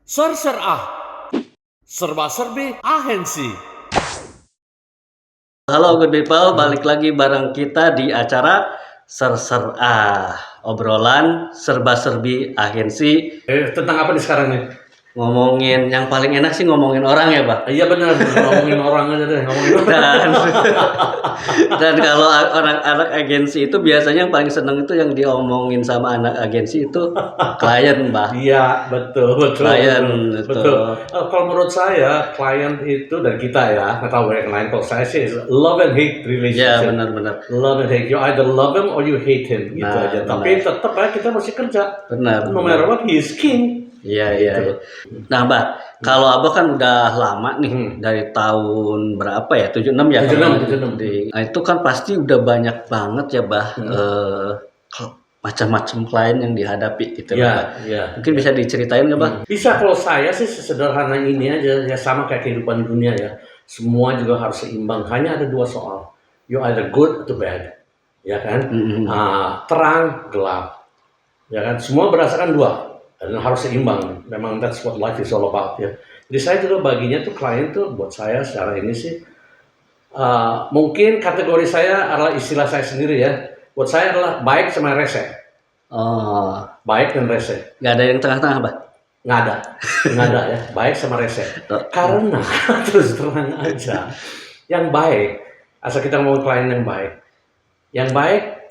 Ser ah, serba-serbi agensi. Halo good people, balik lagi bareng kita di acara Ser obrolan serba-serbi agensi. Tentang apa nih sekarang nih? Ngomongin yang paling enak sih ngomongin orang ya, Pak. Iya benar, ngomongin orang aja deh, ngomongin orang. Dan kalau anak agensi itu biasanya yang paling seneng itu yang diomongin sama anak agensi itu klien, Pak. Iya, betul. Klien, betul. Kalau menurut saya, klien itu dan kita ya, nggak tahu yang lain. Kalau saya sih love and hate Ya, relationship. benar-benar. Love and hate. You either love him or you hate him, gitu Nah, aja. benar. Tapi tetap ya kita mesti kerja. Benar. No matter what, he is king. Iya. Gitu. Nah, Mbak, kalau Abah kan udah lama nih dari tahun berapa ya? 76 ya? 76. Nah, itu kan pasti udah banyak banget ya, Bah, macam-macam klien yang dihadapi gitu Iya, Bah. iya. Mungkin bisa diceritain nggak, Bah? Bisa, kalau saya sih sesederhana ini aja, ya sama kayak kehidupan dunia ya. Semua juga harus seimbang. Hanya ada dua soal. You either good atau bad, ya kan? Terang, gelap, ya kan? Semua berdasarkan dua. Dan harus seimbang. Memang that's what life is all about ya. Jadi saya juga baginya tuh klien tuh buat saya secara ini sih mungkin kategori saya adalah istilah saya sendiri ya. Buat saya adalah baik sama rese. Oh, Baik dan rese. nggak ada yang tengah-tengah, Bah? Nggak ada ya. Baik sama rese. Karena terus terang aja, yang baik, asal kita mau klien yang baik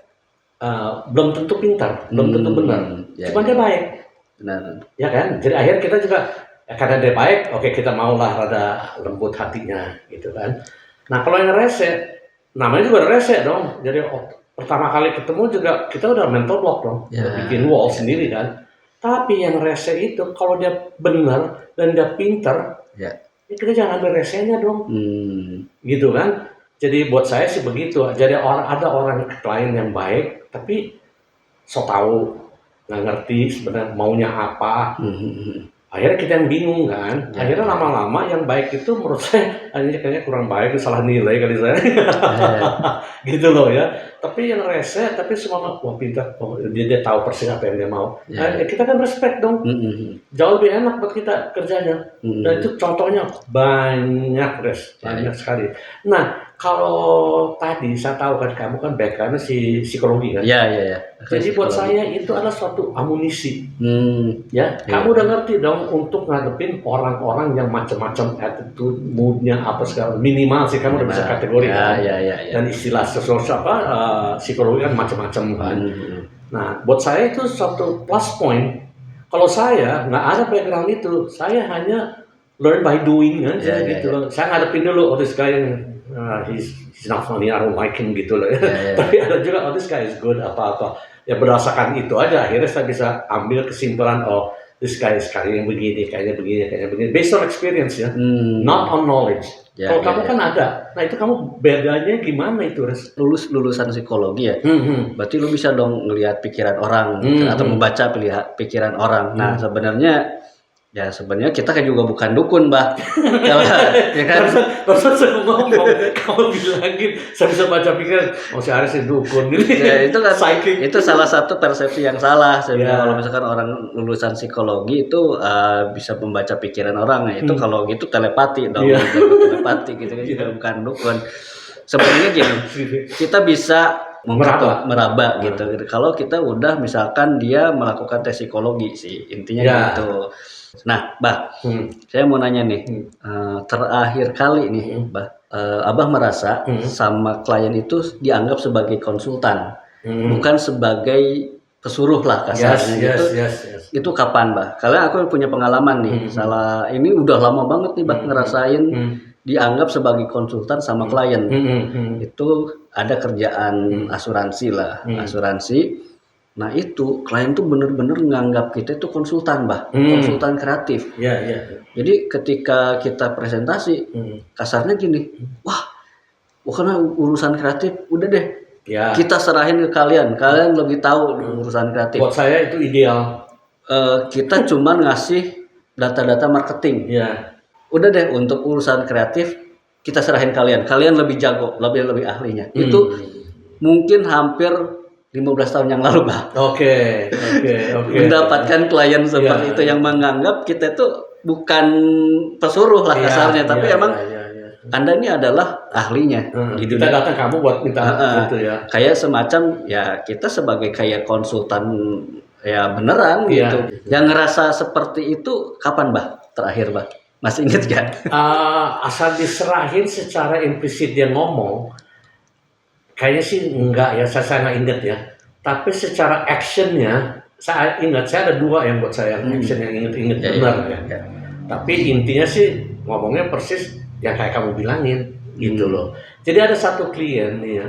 belum tentu pintar, belum tentu benar. Ya, Cuma dia baik. Benar. Ya kan, jadi akhirnya kita juga karena dia baik, oke kita maulah rada lembut hatinya gitu kan. Nah kalau yang rese, namanya juga rese dong. Jadi pertama kali ketemu juga kita udah mental block dong, udah bikin wall sendiri kan. Tapi yang rese itu kalau dia benar dan dia pintar, ya kita jangan ambil resenya dong, gitu kan. Jadi buat saya sih begitu. Jadi ada orang klien yang baik, tapi so tahu, nggak ngerti sebenarnya maunya apa. Akhirnya kita yang bingung kan. Akhirnya lama-lama yang baik itu menurut saya kayaknya kurang baik, salah nilai kali saya. Gitu loh ya. Tapi yang rese, tapi semua wah pintar, dia tahu persis apa yang dia mau. Kita kan respect dong. Jauh lebih enak buat kita kerjanya. Dan itu contohnya banyak banyak sekali. Nah kalau tadi saya tahu kan kamu kan backgroundnya psikologi kan. Iya. Jadi buat saya itu adalah suatu amunisi. Ya, kamu udah ngerti dong untuk ngadepin orang-orang yang macam-macam attitude, moodnya apa segala. Minimal sih kamu udah bisa kategori kan. Dan istilah psikologi kan macam-macam kan. Nah, buat saya itu suatu plus point. Kalau saya nggak ada background itu, saya hanya learn by doing aja gitu. Saya ngadepin dulu, this guy he's not funny, I don't like him gitu loh. Tapi ada juga, this guy is good apa-apa. Ya berdasarkan itu aja akhirnya saya bisa ambil kesimpulan, this guy is kayaknya begini. Based on experience ya, not on knowledge. Kalau kamu kan ada, nah itu kamu bedanya gimana itu, Res? Lulusan psikologi ya, berarti lu bisa dong ngelihat pikiran orang atau membaca pikiran orang. Nah sebenarnya kita kan juga bukan dukun, Bah. Ya kan? Barusan saya ngomong, kamu bilangin saya bisa baca pikiran, si Aris itu dukun gitu. Ya, itu kan itu salah satu persepsi yang salah sebenarnya. Kalau misalkan orang lulusan psikologi itu bisa membaca pikiran orang, itu kalau gitu telepati dong. Telepati gitu kan, bukan dukun. Sebenarnya gini, kita bisa meraba gitu. Kalau kita udah misalkan dia melakukan tes psikologi sih, intinya gitu. Nah, Bah, saya mau nanya nih, terakhir kali nih, Bah, Abah merasa sama klien itu dianggap sebagai konsultan, bukan sebagai pesuruh lah kasarnya gitu. Itu kapan, Bah? Karena aku punya pengalaman nih, ini udah lama banget nih, Bah, ngerasain dianggap sebagai konsultan sama klien. Itu ada kerjaan asuransi. Nah itu klien tuh bener-bener nganggap kita itu konsultan, Bah, konsultan kreatif. Jadi ketika kita presentasi, kasarnya gini, wah karena urusan kreatif, udah deh, kita serahin ke kalian lebih tahu urusan kreatif. Buat saya itu ideal. Kita cuman ngasih data-data marketing. Udah deh, untuk urusan kreatif kita serahin kalian lebih jago, lebih ahlinya. Itu mungkin hampir 15 tahun yang lalu, Bah. Oke. Mendapatkan klien seperti itu yang menganggap kita itu bukan pesuruh lah kasarnya, tapi iya, emang iya, iya. Anda ini adalah ahlinya di Kita dunia. datang kamu buat minta gitu ya. Kayak semacam ya kita sebagai kayak konsultan ya beneran Iya. gitu. Yang ngerasa seperti itu kapan, Bah? Terakhir, Bah? Masih inget gak? Asal diserahin secara implisit dia ngomong, kayaknya sih enggak ya, saya nggak inget ya. Tapi secara actionnya, saya ingat, saya ada 2 yang buat saya action yang inget-inget Ya, benar ya. ya. Tapi intinya sih ngomongnya persis yang kayak kamu bilangin gitu loh. Jadi ada satu klien nih ya,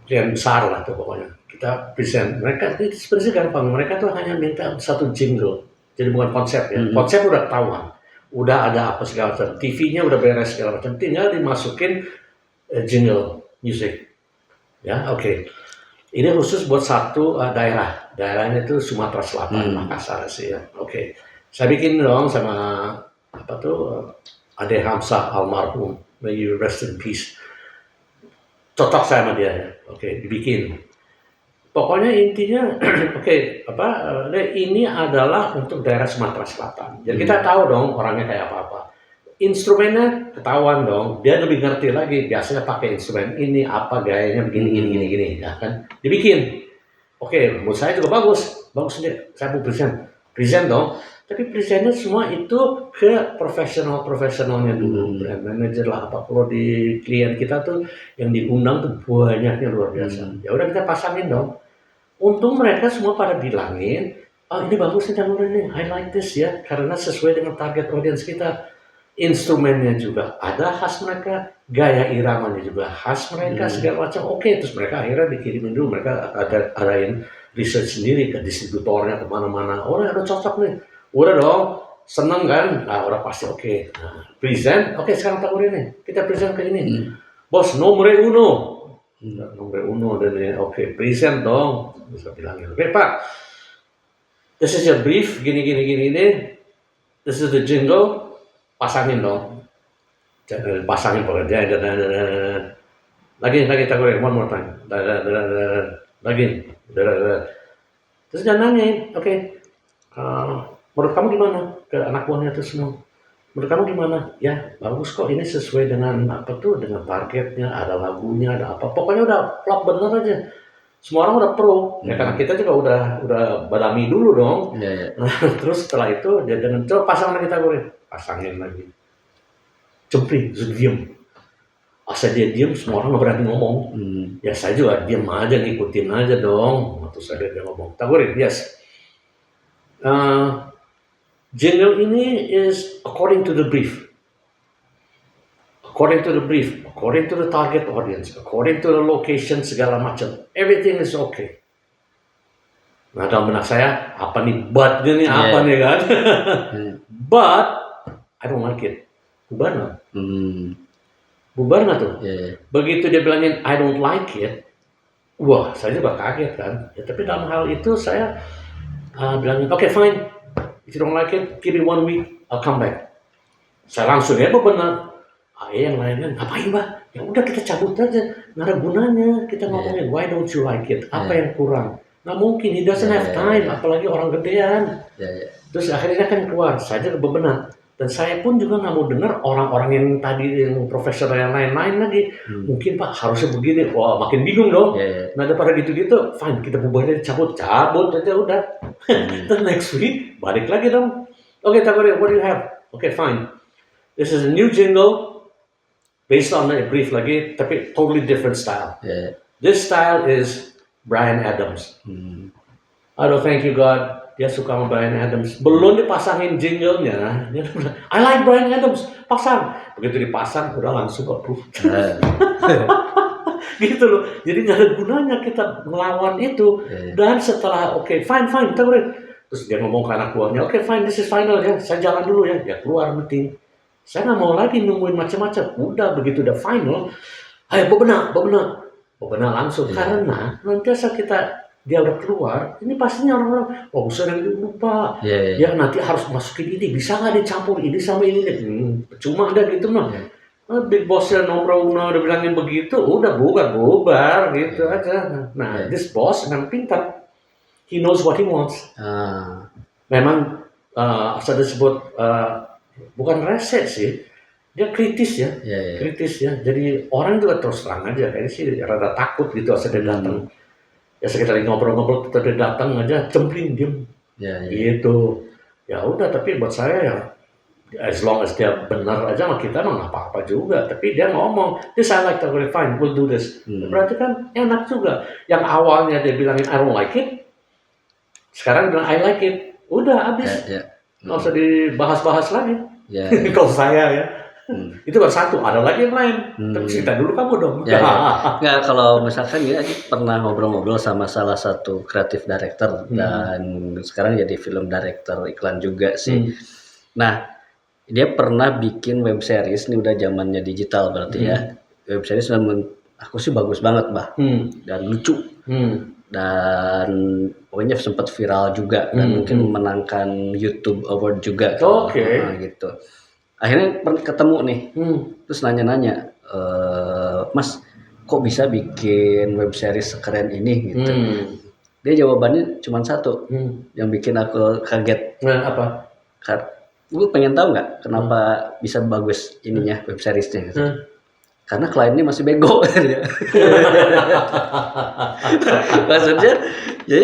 klien besar lah tuh pokoknya. Kita present, mereka itu sebenarnya gampang, mereka tuh hanya minta satu jingle. Jadi bukan konsep ya, konsep udah ketahuan, udah ada apa segala macam, TV-nya udah beres segala macam, tinggal dimasukin jingle music. Ya, oke. Ini khusus buat satu daerah. Daerahnya itu Sumatera Selatan, Makassar sih ya. Oke. Saya bikin dong sama apa tuh Ade Hamzah almarhum, may you rest in peace. Cocok saya sama dia ya. Oke, dibikin. Pokoknya intinya ini adalah untuk daerah Sumatera Selatan. Jadi kita tahu dong orangnya kayak apa-apa. Instrumennya ketahuan dong, dia lebih ngerti lagi, biasanya pakai instrumen ini, apa gayanya begini, ya kan, dibikin. Oke, menurut saya juga bagus sendiri, saya mau present dong, tapi presentnya semua itu ke profesionalnya dulu, brand manager lah, apa kalau di klien kita tuh yang diundang tuh banyaknya luar biasa. Ya udah kita pasangin dong, untung mereka semua pada bilangin, ini bagus nih jangan ini, I like this ya, karena sesuai dengan target audience kita. Instrumennya juga ada khas mereka, gaya iramanya juga khas mereka, segala macam. Oke, terus mereka akhirnya dikirimin dulu, mereka adain research sendiri ke distributornya kemana-mana. Udah cocok nih, udah dong, seneng kan? Nah, udah pasti oke. Nah, present, oke sekarang tak ini, kita present ke ini. Bos, nomor uno dan oke, present dong, bisa bilangin. Oke Pak, this is your brief, gini, this is the jingle. Pasangin dong, pasangin pokoknya, lagi tak one more time, lagi, terus dia nanyain, oke, menurut kamu gimana ke anak buahnya itu semua? Menurut kamu gimana? Ya bagus kok, ini sesuai dengan apa tuh, dengan targetnya, ada lagunya, ada apa, pokoknya udah plot bener aja. Semua orang udah pro, ya karena kita juga udah badami dulu dong. Nah, terus setelah itu dia dengan coba pasang lagi pasangin lagi, cempring, terus diem. Asal dia diem, semua orang nggak berani ngomong. Ya saya juga diem aja, ngikutin aja dong. Terus ada dia ngomong, takurin, yes. Jingle ini is according to the brief. According to the target audience, according to the location, segala macam, everything is okay. Nah dalam benak saya, apa nih but-nya nih, apa nih kan? But I don't like it. Bubar nggak tuh? Begitu dia bilangin I don't like it, wah saya juga kaget kan. Ya, tapi dalam hal itu saya bilangin, okay, fine. If you don't like it, give me 1 week, I'll come back. Saya langsung ya benar. Yang lainnya ngapain Mbak? Ya udah kita cabut aja, nggak ada gunanya kita ngomongin why don't you like it, apa yang kurang. Nggak mungkin, he doesn't have time, apalagi orang gedean. Terus akhirnya kan keluar, saya juga bebenah. Dan saya pun juga nggak mau dengar orang-orang yang tadi yang profesional yang lain-lain lagi. Mungkin Pak harusnya begini, wah makin bingung dong. Nah daripada gitu-gitu, fine kita bubarnya cabut aja udah. The next week balik lagi dong. Okay, Tagore, what do you have? Okay, fine. This is a new jingle. Based on a brief lagi, tapi totally different style. This style is Bryan Adams. Aduh, thank you God, dia suka sama Bryan Adams. Belum dipasangin jinglenya, dia bilang, I like Bryan Adams, pasang. Begitu dipasang, udah langsung approve. Gitu loh. Jadi nggak ada gunanya kita melawan itu. Dan setelah, okay, fine, kita boleh. Terus dia ngomong ke anak buahnya, okay, fine, this is final ya, saya jalan dulu ya. Ya keluar meeting. Saya nggak mau lagi nungguin macam-macam. Udah begitu udah final, ayo bebenah langsung. Karena nanti asal dia udah keluar, ini pastinya orang-orang, saya lupa. Ya nanti harus masukin ini, bisa nggak dicampur ini sama ini? Cuma ada gitu mah. Big bossnya nomor uno udah bilangin begitu, udah bubar gitu aja. Nah, this boss memang pintar. He knows what he wants. Memang saya disebut bukan rese sih, dia kritis ya, Ya, ya. kritis ya. Jadi orang juga terus terang aja, kayaknya sih rada takut gitu asal dia datang. Ya sekitar ngobrol-ngobrol, kita dia datang aja, cemplin diem, Ya, ya. gitu. Ya udah, tapi buat saya ya, as long as dia benar aja sama kita mah nggak apa-apa juga. Tapi dia ngomong, this I like, okay, fine, we'll do this. Berarti kan enak juga. Yang awalnya dia bilangin I don't like it, sekarang bilang I like it. Udah habis, Ya, ya. nggak usah dibahas-bahas lagi. Ya. Kalau saya ya, itu baru satu. Ada lagi yang lain. Tapi cerita dulu kamu dong. Ya, ya. Nggak, kalau misalkan ya pernah ngobrol-ngobrol sama salah satu kreatif director dan sekarang jadi film director iklan juga sih. Nah, dia pernah bikin web series, ini udah zamannya digital berarti ya. Web series aku sih bagus banget, Bah. Dan lucu. Dan pokoknya sempat viral juga dan mungkin memenangkan YouTube Award juga. Oke. Nah, gitu. Akhirnya ketemu nih, terus nanya-nanya, Mas, kok bisa bikin web series sekeren ini gitu. Dia jawabannya cuma satu, yang bikin aku kaget. Nah, apa? Gue pengen tahu nggak kenapa bisa bagus ininya web seriesnya gitu. Karena kliennya masih bego. Maksudnya ya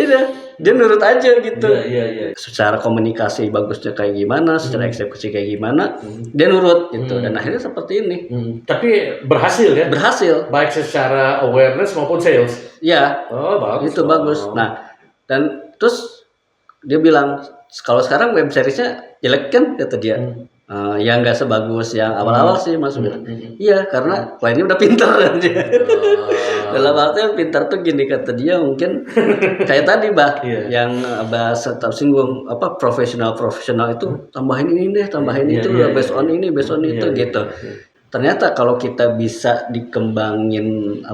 dia nurut aja gitu. Iya. Secara komunikasi bagusnya kayak gimana, secara eksekusi kayak gimana, dia nurut gitu. Dan akhirnya seperti ini. Tapi berhasil ya? Berhasil. Baik secara awareness maupun sales. Iya. Oh, bagus. Itu bagus. Nah, dan terus dia bilang kalau sekarang web seriesnya jelek kan kata dia. Ya nggak sebagus yang awal-awal sih Mas bilang. Iya, karena kliennya udah pintar kan dia. Dalam artian pintar tuh gini kata dia, mungkin kayak tadi Bah, yang bahasa tersinggung apa profesional itu tambahin ini deh, tambahin itu, based on ini, based on itu gitu. Ternyata kalau kita bisa dikembangin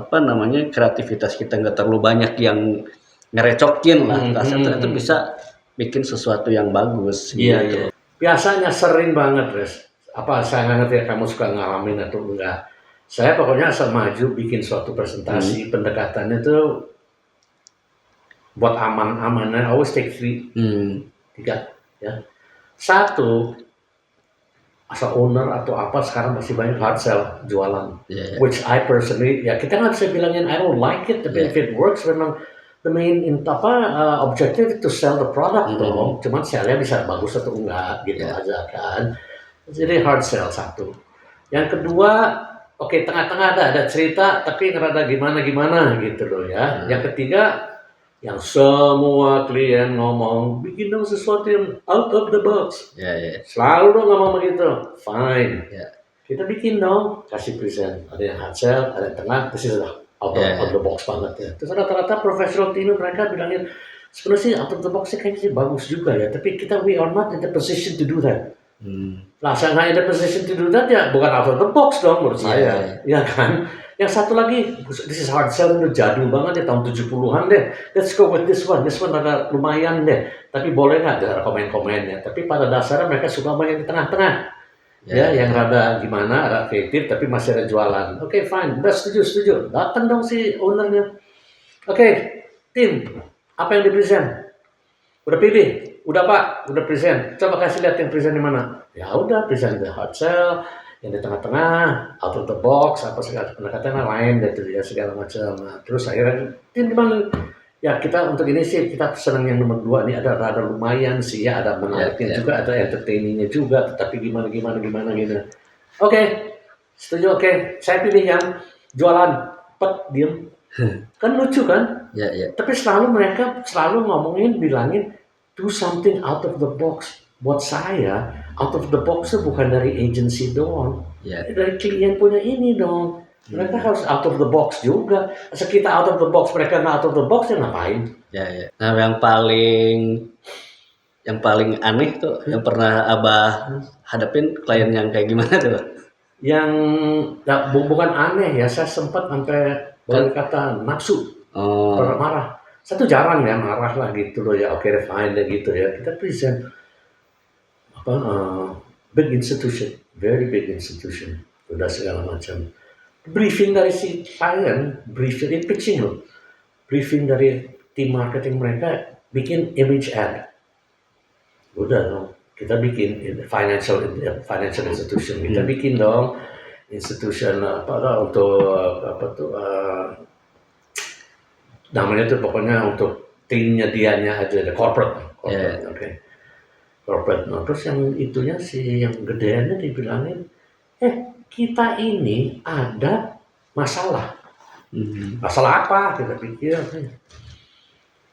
kreativitas kita nggak terlalu banyak yang ngerecokin lah, ternyata bisa bikin sesuatu yang bagus. Iya. Biasanya sering banget, Res. Apa saya nggak ngerti ya kamu suka ngalamin atau enggak. Saya pokoknya asal maju bikin suatu presentasi, pendekatannya itu buat aman-amannya, always take 3. 3 ya. 1, asal owner atau apa sekarang masih banyak hard sell jualan. Which I personally, ya kita nggak bisa bilangin I don't like it, tapi if it works memang the main objective to sell the product dong. Cuman sell-nya bisa bagus atau enggak gitu aja kan. Jadi hard sell 1. Yang kedua, oke, tengah-tengah ada cerita tapi ngerada gimana gitu loh ya. Yang ketiga, yang semua klien ngomong bikin dong sesuatu yang out of the box. Selalu dong ngomong begitu. Fine. Kita bikin dong, kasih present. Ada yang hard sell, ada yang tengah, terus sudah out of the box banget ya. Terus rata-rata professional team mereka bilangin sebenarnya sih out of the box kayaknya sih bagus juga ya. Tapi we are not in the position to do that. Nah, saya nggak in the position to do that ya bukan out of the box dong menurut saya. Ya kan. Yang satu lagi, this is hard sell, itu jadul banget ya tahun 70-an deh. Let's go with this one. This one agak lumayan deh. Tapi boleh nggak ada komen-komennya. Tapi pada dasarnya mereka suka main di tengah-tengah. Yang rada gimana, rada kreatif tapi masih ada jualan. Oke, fine, udah setuju. Datang dong si ownernya. Oke, tim, apa yang di-present? Udah pilih? Udah Pak, udah present. Coba kasih lihat yang present di mana. Ya udah, present the hard sell, yang di tengah-tengah, out of the box, apa segala pendekatannya lain gitu ya segala macam. Nah, terus akhirnya tim gimana? Ya kita untuk ini sih kita senang yang nomor 2 nih ada lumayan sih ya, ada menariknya juga, ada entertainingnya juga, tetapi gimana gitu. Oke, setuju. Oke, saya pilih yang jualan diem. Kan lucu kan? Tapi mereka selalu bilangin do something out of the box. Buat saya out of the box itu bukan dari agency doang, dari klien punya ini dong. Mereka harus out of the box juga. Asal kita out of the box, mereka nggak out of the box, ya ngapain? Nah, yang paling aneh tuh, yang pernah Abah hadapin klien yang kayak gimana tuh? Yang bukan aneh ya, saya sempat sampai boleh kata nafsu, marah. Satu jarang ya marah lah gitu loh ya. Oke, fine deh gitu ya. Kita present big institution, very big institution, udah segala macam. Briefing dari si klien, pitching loh. Briefing dari tim marketing mereka bikin image ad. Udah dong, kita bikin financial institution, kita bikin dong institution untuk namanya tuh pokoknya untuk timnya dianya aja, ada corporate, okay. Corporate. Nah, terus yang itunya yang gedeannya dibilangin, kita ini ada masalah. Masalah apa? Kita pikir.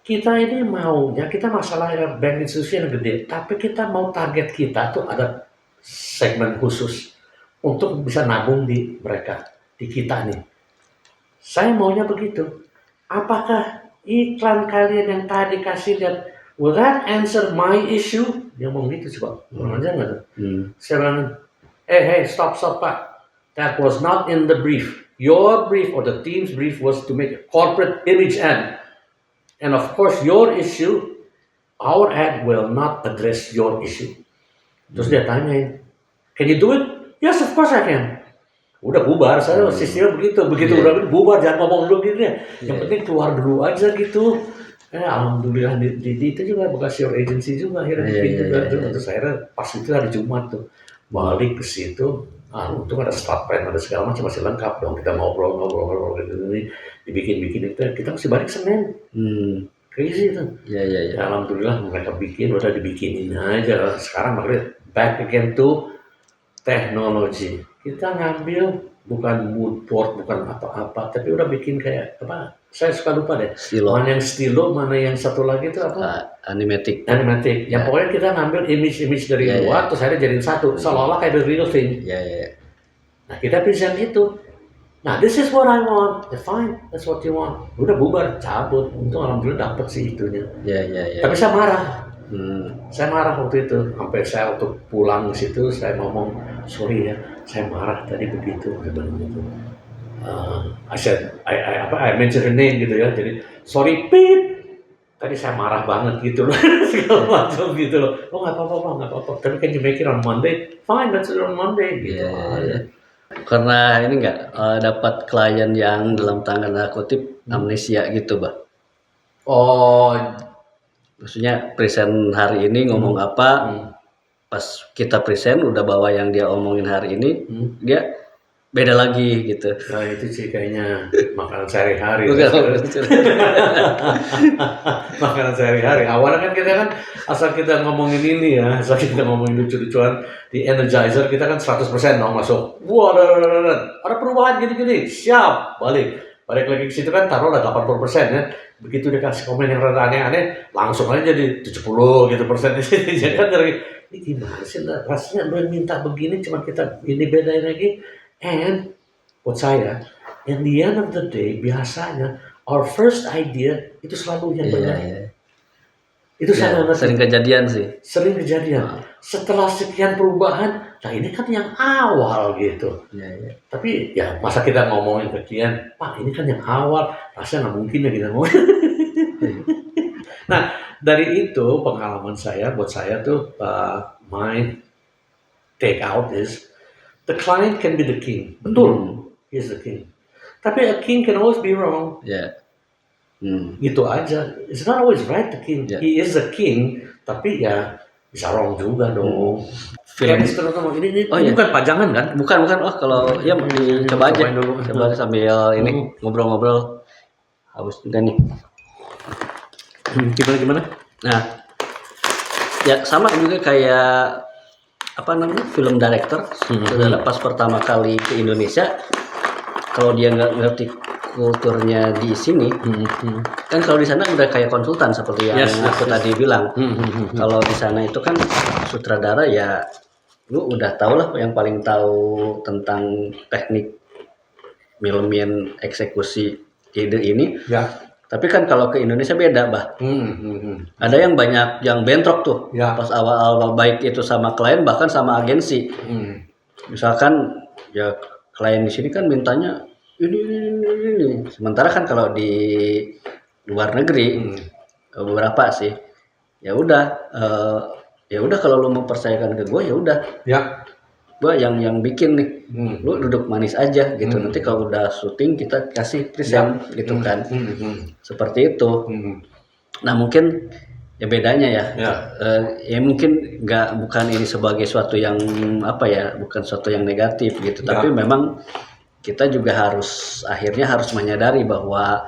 Kita ini maunya, kita masalah bank institusi yang gede, tapi kita mau target kita tuh ada segmen khusus untuk bisa nabung di mereka, di kita nih. Saya maunya begitu. Apakah iklan kalian yang tadi kasih lihat, will that answer my issue? Dia ngomong gitu coba, orang aja nggak tuh. Saya bilang, hey, stop Pak. That was not in the brief. Your brief or the team's brief was to make a corporate image ad. And of course, your issue, our ad will not address your issue. Terus dia tanyain, can you do it? Yes, of course I can. Udah bubar, saya sistemnya begitu udah bubar, jangan ngomong dulu gitu ya. Yang penting keluar dulu aja gitu. Alhamdulillah di itu juga bekas your agency juga akhirnya juga. Terus akhirnya pas itu hari Jumat tuh balik ke situ. Untung ada staff pen, ada segala macam masih lengkap dong. Kita ngobrol gitu nih, dibikin itu. Kita masih balik Senin. Crazy itu. Ya, alhamdulillah mereka bikin, udah dibikinin aja. Sekarang makanya back again to teknologi. Kita ngambil bukan mood board, bukan apa-apa, tapi udah bikin kayak apa? Saya suka lupa deh. Stilo. Mana yang stilo, mana yang satu lagi itu apa? Animatic. Yang pokoknya kita ngambil image dari luar, terus akhirnya jadiin satu, seolah-olah kayak the real thing. Nah kita present itu. Nah, this is what I want. Fine, that's what you want. Udah bubar, cabut. Untung alhamdulillah dapet sih itunya. Tapi saya marah. Saya marah waktu itu. Sampai saya waktu pulang ke situ, saya ngomong, sorry ya, saya marah tadi begitu. I mention her name gitu ya. Jadi, sorry, Pete. Tadi saya marah banget gitu loh. Segala macam gitu loh. Oh, nggak apa-apa. Tapi can you make it on Monday? Fine, let's do it on Monday. Gitu aja. Karena ini dapat klien yang dalam tanda kutip amnesia gitu, Bah. Oh, maksudnya present hari ini ngomong apa, pas kita present udah bawa yang dia omongin hari ini, dia beda lagi gitu. Nah itu sih kayaknya makanan sehari-hari. Makanan sehari-hari. Awalnya kan kita kan asal kita ngomongin ini ya, asal kita ngomongin lucu-lucuan di Energizer kita kan 100% dong masuk. Wah, ada perubahan gini-gini. Siap, balik lagi ke situ kan taruhlah 80% ya. Begitu dia kasih komen yang rada aneh-aneh, langsung aja jadi 70 gitu persen. Jadi kan dari ini gimana sih rasanya lu yang minta begini cuma kita ini bedain lagi. And buat saya, in the end of the day, biasanya our first idea itu selalu yang benar. Itu sering kejadian sih. Sering kejadian. Setelah sekian perubahan, nah ini kan yang awal gitu. Tapi ya masa kita ngomongin kekinian, Pak ini kan yang awal, rasanya nggak mungkin ya kita ngomongin. Nah dari itu pengalaman saya, buat saya tuh my take out is the client can be the king. Betul, he is the king. Tapi a king can always be wrong. Gitu aja. It's not always right the king. He is a king, tapi ya bisa wrong juga dong. Film ini bukan pajangan kan? Bukan. Oh kalau ya coba aja dulu. Coba sambil ini ngobrol-ngobrol. Habis juga nih. Gimana? Nah, ya sama juga kayak film director. Sudah pas pertama kali ke Indonesia, kalau dia nggak ngerti kulturnya di sini, kan kalau di sana udah kayak konsultan seperti yang aku tadi bilang. Kalau di sana itu kan sutradara ya, lu udah tau lah yang paling tahu tentang teknik filmin eksekusi ide ini. Tapi kan kalau ke Indonesia beda, Bah. Ada yang banyak yang bentrok tuh. Pas awal-awal baik itu sama klien bahkan sama agensi. Misalkan ya klien di sini kan mintanya ini. Sementara kan kalau di luar negeri beberapa sih ya udah kalau lu mempercayakan ke gue ya udah. Gue yang bikin nih, lu duduk manis aja gitu. Nanti kalau udah syuting kita kasih present gitu kan. Seperti itu. Nah mungkin Ya bedanya ya. Ya. Ya mungkin bukan ini sebagai suatu yang apa ya, bukan suatu yang negatif gitu, tapi memang kita juga akhirnya harus menyadari bahwa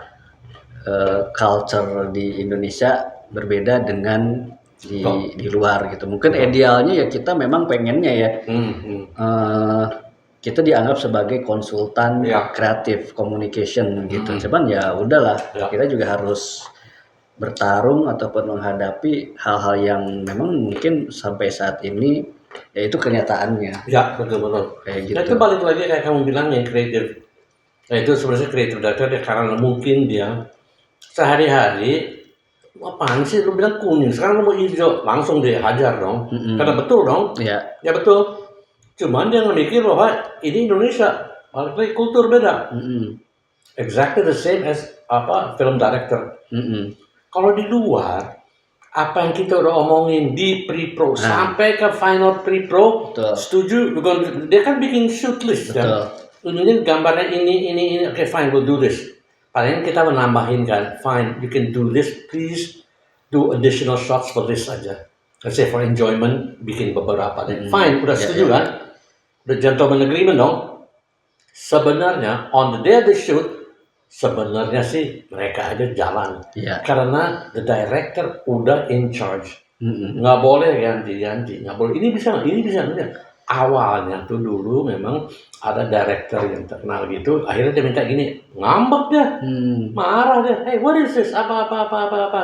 culture di Indonesia berbeda dengan di luar gitu. Mungkin idealnya ya kita memang pengennya ya kita dianggap sebagai konsultan kreatif communication gitu. Cuman ya udahlah, kita juga harus bertarung ataupun menghadapi hal-hal yang memang mungkin sampai saat ini ya itu kenyataannya. Ya betul. Kayak gitu. Nah, itu balik lagi kayak kamu bilang yang kreatif. Nah itu sebenarnya kreatif director ya, karena mungkin dia sehari-hari apaan sih lu bilang kuning sekarang lu mau hijau langsung dia hajar dong. Karena betul dong. Iya. Ya betul. Cuman dia ngemikir bahwa ini Indonesia, balik lagi kultur beda. Exactly the same as film director. Kalau di luar, apa yang kita udah omongin di pre-pro sampai ke final pre-pro, setuju? Dia kan bikin shoot list kan. Ini gambarnya ini. Okay, fine, we'll do this. Paling kita menambahin kan, fine, you can do this, please do additional shots for this aja. Let's say for enjoyment, bikin beberapa deh. Fine, udah setuju kan? The gentleman agreement dong. Sebenarnya on the day of the shoot, sebenarnya sih mereka aja jalan, karena the director udah in charge, nggak boleh ganti-ganti, nggak boleh ini bisa. Awalnya tuh dulu memang ada director yang terkenal gitu, akhirnya dia minta gini, ngambek dia, marah dia, hey what is this, apa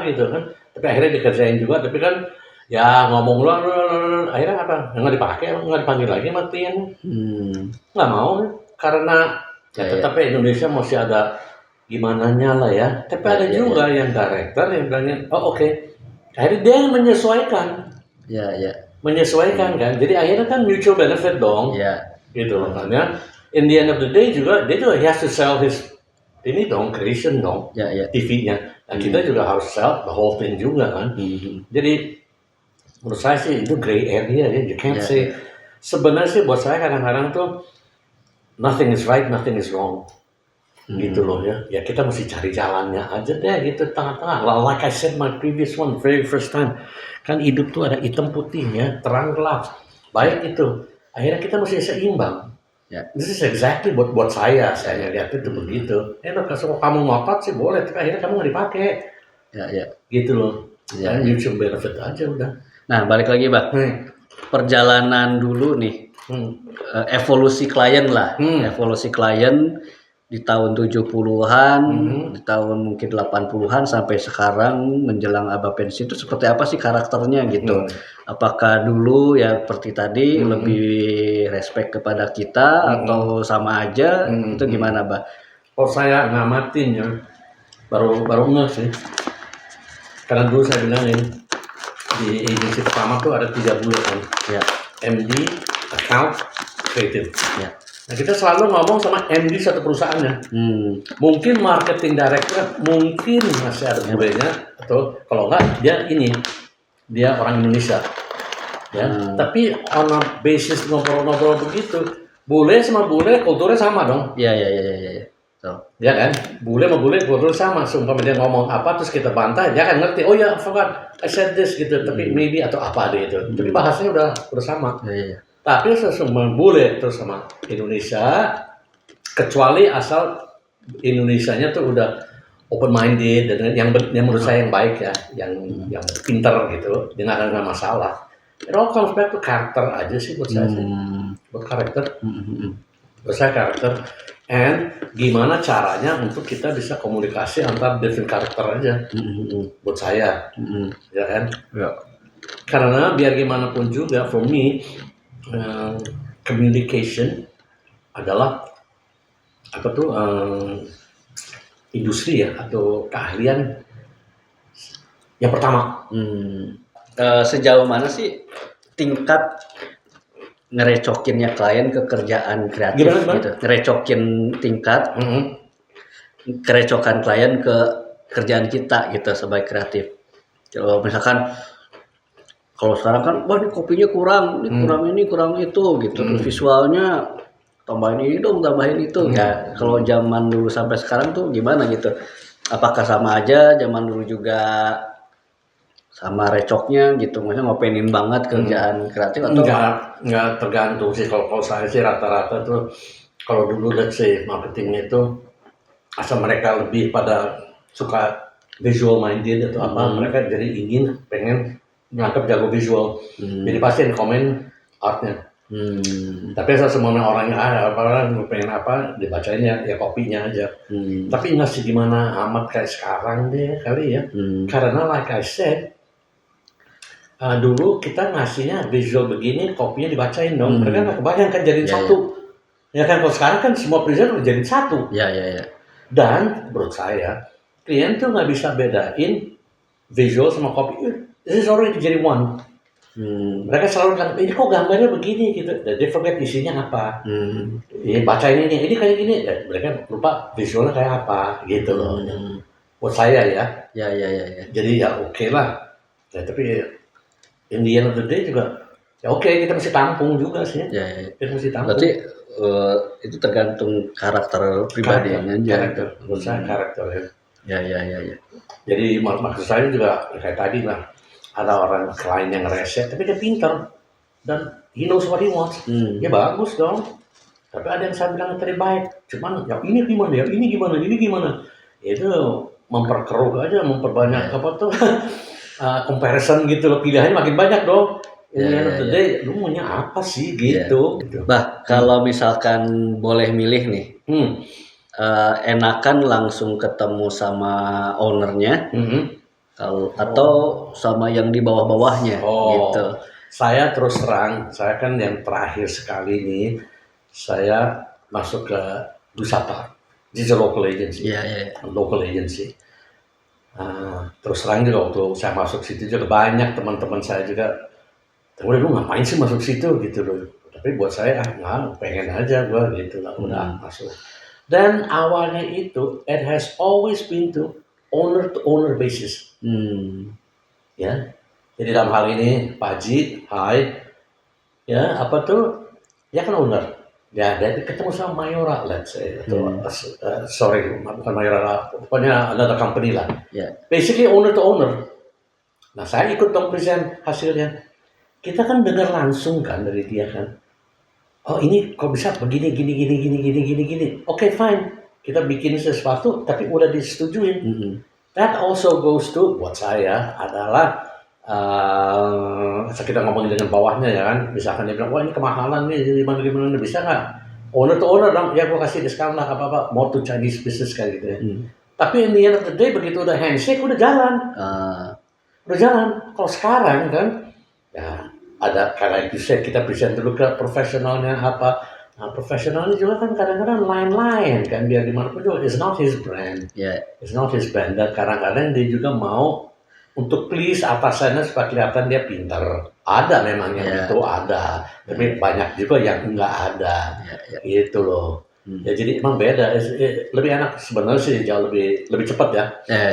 gitu kan, tapi akhirnya dikerjain juga, tapi kan ya ngomong lu, akhirnya apa, nggak dipakai, nggak dipanggil lagi sama klien, nggak mau, karena tetap Indonesia masih ada gimana lah ya. Tapi ada juga yang director yang bilangnya, oke. Akhirnya dia yang menyesuaikan. Menyesuaikan kan. Jadi akhirnya kan mutual benefit dong. Gitu loh. Makanya in the end of the day juga dia juga has to sell his ini dong, creation dong. TV-nya. Dan kita juga harus sell the whole thing juga kan. Jadi menurut saya sih itu gray area ya. You can't say. Sebenarnya sih buat saya kadang-kadang tuh nothing is right, nothing is wrong. Gitu loh ya kita mesti cari jalannya aja deh gitu tengah-tengah. Like I said my previous one, very first time, kan hidup tuh ada hitam putih ya, terang gelap, baik itu. Akhirnya kita mesti seimbang. This is exactly buat saya lihat itu begitu. Kalau kamu ngotot sih boleh, tapi akhirnya kamu nggak dipakai. Gitu loh. YouTube benefit aja udah. Nah balik lagi Bang, perjalanan dulu nih, evolusi klien lah, evolusi klien di tahun 70-an, di tahun mungkin 80-an sampai sekarang menjelang Abah pensiun itu seperti apa sih karakternya gitu? Apakah dulu ya seperti tadi lebih respect kepada kita atau sama aja? Itu gimana, Bah? Oh saya ngamatin ya, baru ngeh sih. Karena dulu saya bilangin di agensi pertama tuh ada 3 bulan, MD, account, creative. Nah kita selalu ngomong sama MD satu perusahaannya. Mungkin marketing director mungkin masih ada budenya, atau kalau enggak dia orang Indonesia. Tapi on a basis ngobrol-ngobrol begitu, bule sama bule kulturnya sama dong. Ya kan, bule sama bule kulturnya sama. Sumpah dia ngomong apa terus kita bantah, dia kan ngerti. Oh ya, forgot I said this gitu, tapi maybe atau apa deh itu. Tapi bahasanya udah sama. Tapi sesungguhnya bule terus sama Indonesia, kecuali asal Indonesianya tuh udah open minded dan yang menurut saya yang baik ya, yang pinter gitu, dia nggak ada masalah. It all comes back to karakter aja sih buat saya sih, buat karakter, buat saya karakter, and gimana caranya untuk kita bisa komunikasi antar different karakter aja, buat saya, ya kan? Karena biar gimana pun juga, for me communication adalah industri ya atau keahlian yang pertama. Sejauh mana sih tingkat ngerecokinnya klien ke kerjaan kreatif gitu? Ngerecokin tingkat kerecokan klien ke kerjaan kita gitu sebagai kreatif. Kalau misalkan kalau sekarang kan, wah ini kopinya kurang, ini kurang itu gitu, terus visualnya tambahin ini dong, tambahin itu. Ya kalau zaman dulu sampai sekarang tuh gimana gitu? Apakah sama aja? Zaman dulu juga sama recoknya gitu, maksudnya ngopenin banget kerjaan kreatif atau Enggak tergantung sih. Kalau saya sih rata-rata tuh, kalau dulu let's say marketingnya itu asal mereka lebih pada suka visual minded atau apa, mereka jadi pengen menangkap jago visual. Jadi pasti yang komen artnya. Tapi asal semuanya orangnya orang pengen apa dibacain ya kopinya aja. Tapi nggak sih gimana amat kayak sekarang deh kali ya. Karena like I said, dulu kita ngasihnya visual begini, kopinya dibacain dong. Mereka nggak kebayang kan jadiin satu. Ya kan, kalau sekarang kan semua presenter udah jadiin satu. Ya. Dan menurut saya, klien tuh nggak bisa bedain visual sama kopi. This is already jadi one. Mereka selalu bilang, ini kok gambarnya begini gitu. Dan dia forget isinya apa. Bacain ini kayak gini. Dan mereka lupa visualnya kayak apa gitu loh. Buat saya ya. Ya. Jadi ya oke lah. Ya, tapi in the end of the day juga ya oke, kita mesti tampung juga sih. Ya. Kita mesti tampung. Berarti itu tergantung karakter pribadinya aja. Menurut saya karakter ya. Ya. Jadi maksud saya juga kayak tadi lah, ada orang klien yang ngereset tapi dia pintar dan he knows what he wants. Ya bagus dong. Tapi ada yang saya bilang tadi baik, cuman ya ini gimana. Itu memperkeruh aja, memperbanyak apa tuh comparison gitu loh, pilihannya makin banyak dong. Day, lu maunya apa sih gitu. Bah, kalau misalkan boleh milih nih, enakan langsung ketemu sama ownernya, atau sama yang di bawah-bawahnya gitu. Saya terus terang, saya kan yang terakhir sekali nih, saya masuk ke Dusapa, this is a local agency. Local agency. Terus terang juga waktu saya masuk situ juga banyak teman-teman saya juga, udah lu ngapain sih masuk situ gitu loh. Tapi buat saya pengen aja gue gitu lah, udah masuk. Dan awalnya itu it has always been to owner basis. Ya, jadi dalam hal ini Pak Haji, ya apa tuh, ya kan owner. Ya, dari ketemu sama Mayora, let's say, atau sorry, bukan Mayora, pokoknya another company lah. Basically owner to owner. Nah, saya ikut dong present hasilnya. Kita kan dengar langsung kan dari dia kan. Oh ini kok bisa begini, gini. Oke, fine. Kita bikin sesuatu, tapi udah disetujuin. That also goes to, buat saya adalah, kita ngomongin dengan bawahnya ya kan, misalkan dia bilang, wah ini kemahalan nih, gimana, bisa nggak? Owner to owner dong, ya gue kasih diskon lah, apa-apa, mau to Chinese business kayak gitu ya. Tapi in the end of the day, begitu udah handshake, udah jalan. Kalau sekarang kan, ya ada kayak you said, kita present dulu ke profesionalnya apa. Nah, profesionalnya juga kan kadang-kadang lain-lain kan, biar dimanapun juga, it's not his brand. It's not his brand, dan kadang-kadang dia juga mau untuk please atasannya supaya kelihatan dia pintar. Ada memang yang itu ada, tapi banyak juga yang enggak ada, gitu loh. Ya jadi emang beda, lebih enak sebenarnya sih, jauh lebih cepat ya.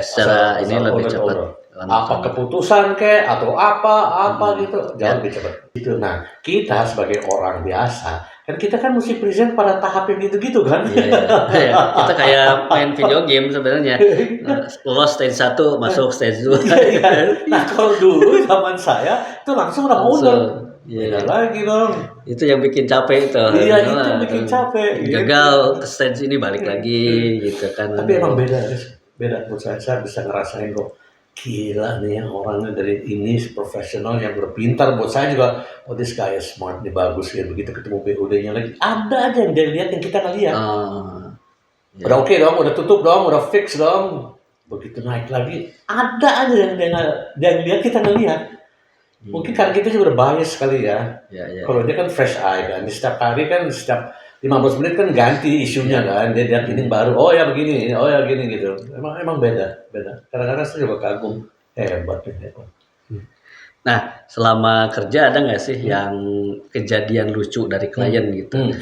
Secara ini lebih cepat. Apa keputusan atau apa gitu, jauh lebih cepat. Gitu. Nah kita sebagai orang biasa, kan kita kan mesti present pada tahap yang gitu-gitu kan. Kita kayak main video game sebenarnya. Lolos stage 1 masuk stage 2. Nah kalau dulu zaman saya itu langsung udah owner. Beda lagi dong. Itu yang bikin capek itu. Iya, itu yang bikin capek. Gagal ke stage ini balik lagi gitu kan. Tapi emang beda buat saya bisa ngerasain kok. Gila nih orangnya dari ini profesional yang berpintar. Buat saya juga, oh this guy is smart nih, bagus ya. Begitu ketemu BOD-nya lagi, ada aja yang dia lihat yang kita nggak lihat. Udah oke dong, udah tutup dong, udah fix dong. Begitu naik lagi, ada aja yang dia lihat kita nggak lihat. Mungkin karena kita juga udah bias sekali ya. Kalau dia kan fresh eye kan, setiap hari kan, setiap 15 menit kan ganti isunya kan, dia lihat ini baru, oh ya begini gitu. Emang beda. Kadang-kadang saya juga kagum, hebat. Nah, selama kerja ada nggak sih yang kejadian lucu dari klien gitu?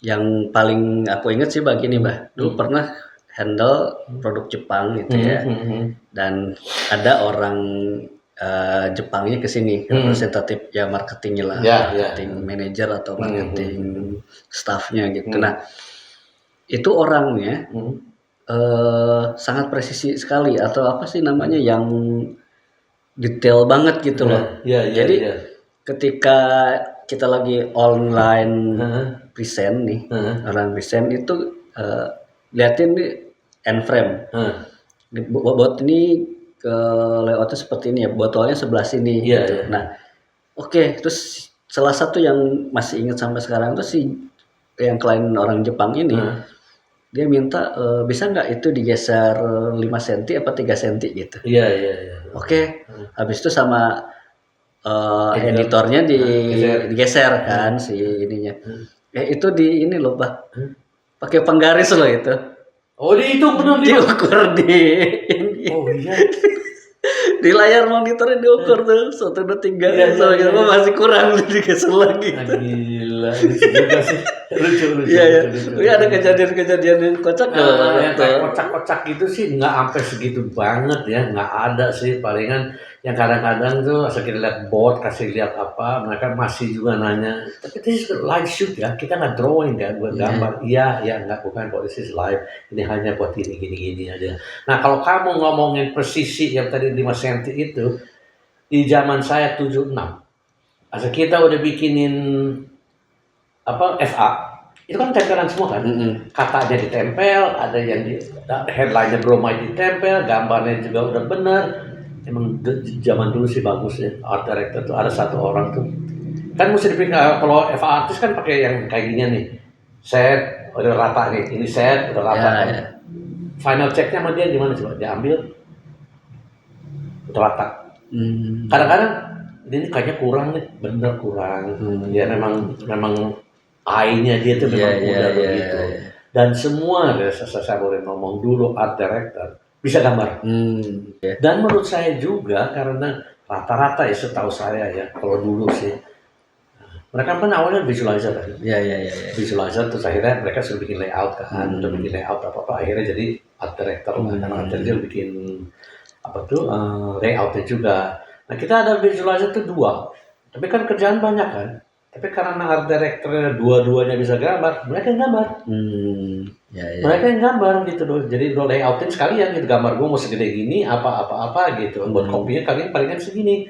Yang paling aku ingat sih begini, Mbak. Dulu pernah handle produk Jepang gitu ya, dan ada orang Jepangnya ke sini, representatif ya marketingnya lah, marketing manager atau marketing staffnya gitu. Nah, itu orangnya sangat presisi sekali, atau apa sih namanya, yang detail banget gitu loh. Iya, iya, Jadi iya. ketika kita lagi online present nih, Heeh. online present itu liatin nih end frame. Heeh. Buat ini ke layoutnya seperti ini ya, botolnya sebelah sini Iya, gitu. iya. Nah, oke, terus salah satu yang masih ingat sampai sekarang tuh si yang klien orang Jepang ini, dia minta bisa nggak itu digeser 5 cm apa 3 cm gitu. Iya, iya, iya. Oke, habis itu sama Editor. editornya Geser. digeser kan si ininya. Itu di ini loh, Bah. Pakai penggaris loh itu. Oh, di itu benar di. Diukur di Oh iya. di layar monitornya diukur tuh 1, 2, 3 Iya, so, iya, gitu. iya. Masih kurang digeser lagi. Gila, lucu juga sih. Lucu. Iya ya. Ini ada kejadian-kejadian yang kocak Yang kayak kocak-kocak gitu sih nggak sampai segitu banget ya, nggak ada sih. Palingan yang kadang-kadang tuh asal kita lihat board, kasih lihat apa, mereka masih juga nanya. Tapi this is live shoot ya, kita nggak drawing kan, buat gambar. Iya, nggak, bukan kok, this is live. Ini hanya buat gini aja. Nah, kalau kamu ngomongin presisi yang tadi 5 cm itu, di zaman saya 76, asal kita udah bikinin apa FA, itu kan tempelan semua kan, katanya ditempel, ada yang di headline-nya bromide ditempel, gambarnya juga udah bener. Emang zaman dulu sih bagus ya, art director tuh ada satu orang tuh kan mesti dipikir. Kalau FA artis kan pakai yang kayak gini nih, set udah rata nih, ini set udah rata kan. Final checknya sama dia gimana coba, dia ambil udah rata. Kadang-kadang ini kayaknya kurang nih, bener kurang. Ya memang eye-nya dia tuh memang udah begitu. Dan semua, saya boleh ngomong dulu, art director bisa gambar. Dan menurut saya juga karena rata-rata ya setahu saya ya, kalau dulu sih mereka kan awalnya visualizer kan. Visualizer terus akhirnya mereka sudah bikin layout kan, udah bikin layout apa akhirnya jadi art director lah. Karena art director bikin apa tuh layoutnya juga. Nah kita ada visualizer tuh 2, tapi kan kerjaan banyak kan. Tapi karena art director dua-duanya bisa gambar, mereka yang gambar. Mereka yang gambar gitu loh. Jadi udah layoutin sekalian gitu, gambar gue mau segede gini, apa gitu. Buat kopinya kalian palingan segini.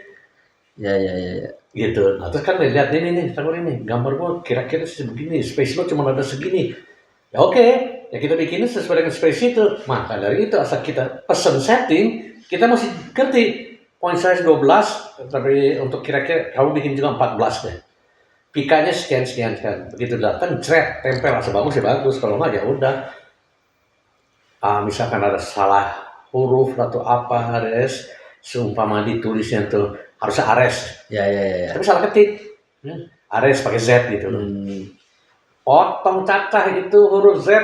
Gitu. Nah terus kan lihat ini gambar gue kira-kira sebegini, space lo cuma ada segini. Ya oke, ya kita bikinin sesuai dengan space itu. Maka dari itu asal kita pesen setting, kita mesti ngerti point size 12, tapi untuk kira-kira kamu bikin juga 14 deh. Pikanya sekian. Begitu datang, jret, tempel, asal bagus ya bagus. Kalau nggak ya udah. Misalkan ada salah huruf atau apa, Ares, seumpama ditulisnya tuh harusnya Ares. Tapi salah ketik. Ares pakai Z gitu loh. Potong cacah itu huruf Z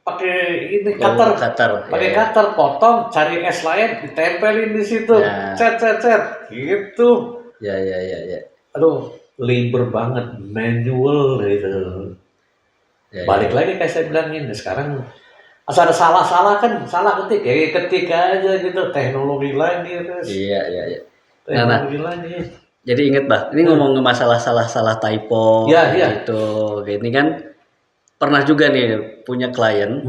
pakai ini cutter. Pakai cutter, potong, cari S lain, ditempelin di situ. Cet. Gitu. Aduh. Labor banget, manual gitu. Balik lagi kayak saya bilangin, sekarang asal ada salah kan, salah ketik aja gitu, teknologi lagi terus. Teknologi lagi. Jadi inget Bah, ini ngomong masalah salah typo gitu. Ini kan pernah juga nih punya klien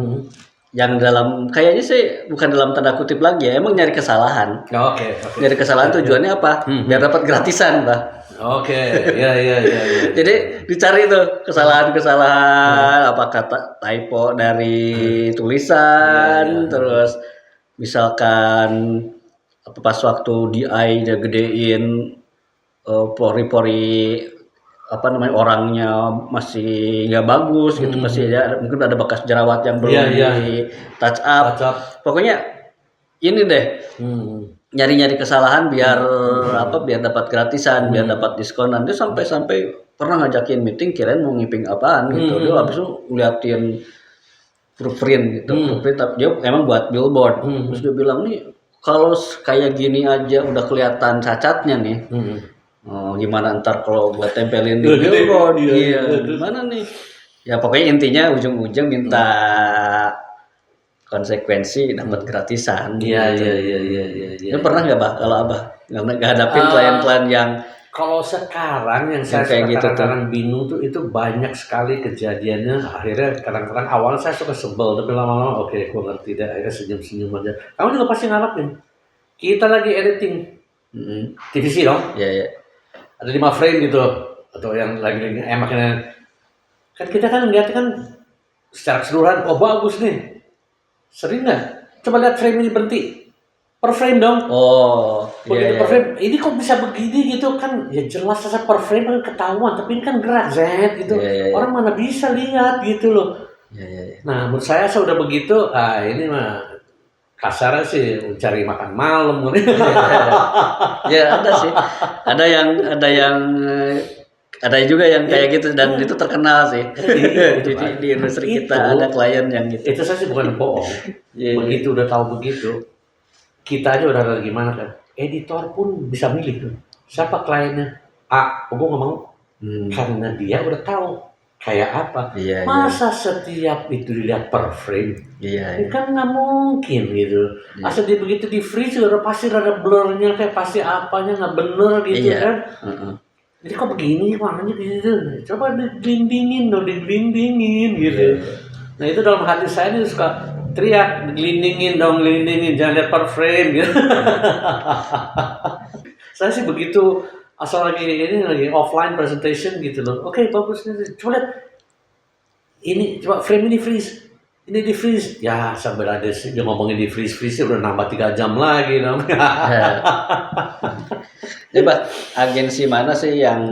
yang dalam kayaknya sih bukan dalam tanda kutip lagi ya, emang nyari kesalahan. Nyari kesalahan tujuannya apa? Biar dapat gratisan, Bah. Iya. Jadi dicari tuh kesalahan apa kata typo dari tulisan, terus misalkan pas waktu DI dia gedein pori-pori apa namanya orangnya masih nggak bagus gitu, masih ada mungkin ada bekas jerawat yang belum di touch up. Pokoknya ini deh. Nyari kesalahan biar biar dapat gratisan, biar dapat diskonan. Dia sampai pernah ngajakin meeting, kirain mau ngiping apaan gitu. Dia habis itu ngeliatin proofprint gitu. Proofprint dia emang buat billboard. Terus dia bilang nih kalau kayak gini aja udah kelihatan cacatnya nih. Gimana ntar kalau buat tempelin di billboard? Gimana nih? Ya pokoknya intinya ujung-ujung minta konsekuensi dapat gratisan. Iya. Lu pernah nggak Bah kalau Abah nggak hadapin klien-klien yang kalau sekarang yang saya kadang-kadang bingung tuh itu banyak sekali kejadiannya. Akhirnya kadang-kadang awalnya saya suka sebel, tapi lama-lama oke, gue ngerti deh. Akhirnya senyum-senyum aja. Kamu juga pasti ngalamin. Kita lagi editing TVC dong. Iya, iya. Ada 5 frame gitu atau yang lagi makanya kan kita kan lihat kan secara keseluruhan, oh bagus nih, sering nggak? Coba lihat frame ini berhenti, per frame dong. Oh, Begitu iya, per frame, ini kok bisa begini gitu kan? Ya jelas saja per frame kan ketahuan, tapi ini kan gerak gitu. Iya. Orang mana bisa lihat gitu loh. Iya. Nah, menurut saya sudah begitu, ini mah kasarnya sih cari makan malam. Ya ada sih, ada juga yang kayak gitu dan itu terkenal sih. Di industri kita ada klien yang gitu. Itu saya sih bukan bohong. Begitu udah tahu begitu, kita aja udah ada gimana kan. Editor pun bisa milih tuh. Siapa kliennya? Gue nggak mau. Karena dia udah tahu kayak apa. Masa setiap itu dilihat per frame? Kan nggak mungkin gitu. Asal dia begitu di freeze udah pasti ada blurnya kayak pasti apanya nggak bener gitu kan. Jadi kok begini warnanya gitu, coba digelindingin gitu. Nah itu dalam hati saya ini suka teriak, gelindingin dong, gelindingin, jangan lihat per frame gitu. Saya sih begitu, asal lagi offline presentation gitu loh. Oke, bagus nih, coba lihat ini, coba frame ini freeze. Ini di freeze, ya sambil ada sih dia ngomongin di freeze udah nambah 3 jam lagi dong. Coba agensi mana sih yang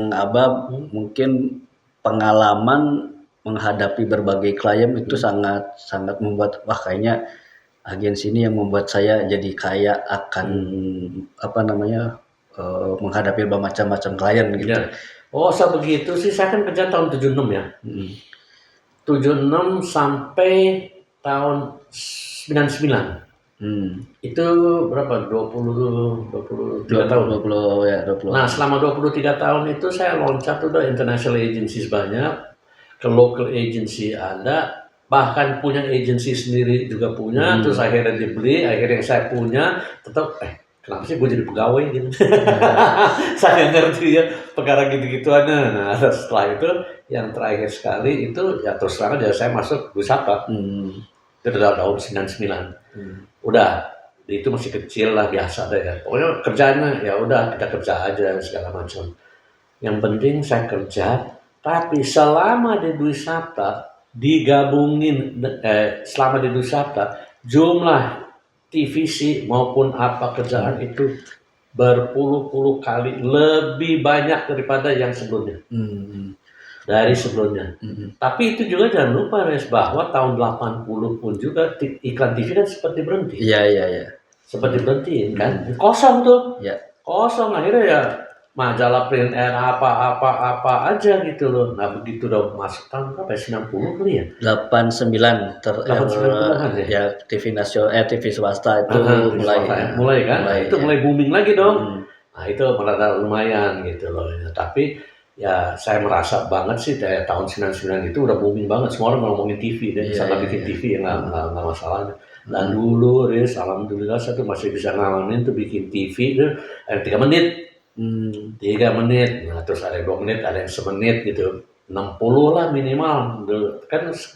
Abah mungkin pengalaman menghadapi berbagai klien itu sangat membuat kayaknya agensi ini yang membuat saya jadi kaya akan menghadapi macam-macam klien gitu. Ya. Oh, begitu sih, saya kan kerja tahun 76 ya. 76 sampai tahun 99. Itu berapa? 23 tahun. 20. Nah, selama 23 tahun itu saya loncat udah international agencies banyak, ke local agency ada, bahkan punya agency sendiri juga punya, terus akhirnya dibeli, akhirnya yang saya punya tetap kenapa sih gue jadi pegawai gitu? Saya ngerti ya perkara gitu-gituan. Nah, setelah itu yang terakhir sekali itu ya terus terang aja saya masuk Busapa. Itu udah tahun 99. Udah itu masih kecil lah, biasa deh ya. Pokoknya kerjanya ya udah kita kerja aja segala macam. Yang penting saya kerja, tapi selama di Dwi Sabta digabungin selama di Dwi Sabta jumlah TVC maupun apa kerjaan itu berpuluh-puluh kali lebih banyak daripada yang sebelumnya. Dari sebelumnya. Tapi itu juga jangan lupa Res, bahwa tahun 80 pun juga iklan TV kan seperti berhenti. Iya. Seperti berhentiin kan. Kosong tuh. Iya. Kosong, akhirnya ya majalah print air apa aja gitu loh. Nah begitu udah masuk tahun berapa ya? 90 kali ya? 89 ya TV nasional TV swasta itu mulai kan. Mulai booming lagi dong. Nah itu merada lumayan gitu loh. Tapi ya saya merasa banget sih dari tahun 99 itu udah booming banget, semua orang ngomongin TV dan bisa bikin TV ya nggak masalah. Dan dulu alhamdulillah saya tuh masih bisa ngalamin tuh bikin TV tuh 3 menit. 3 menit, nah terus ada 2 menit, ada yang semenit gitu, 60 lah minimal.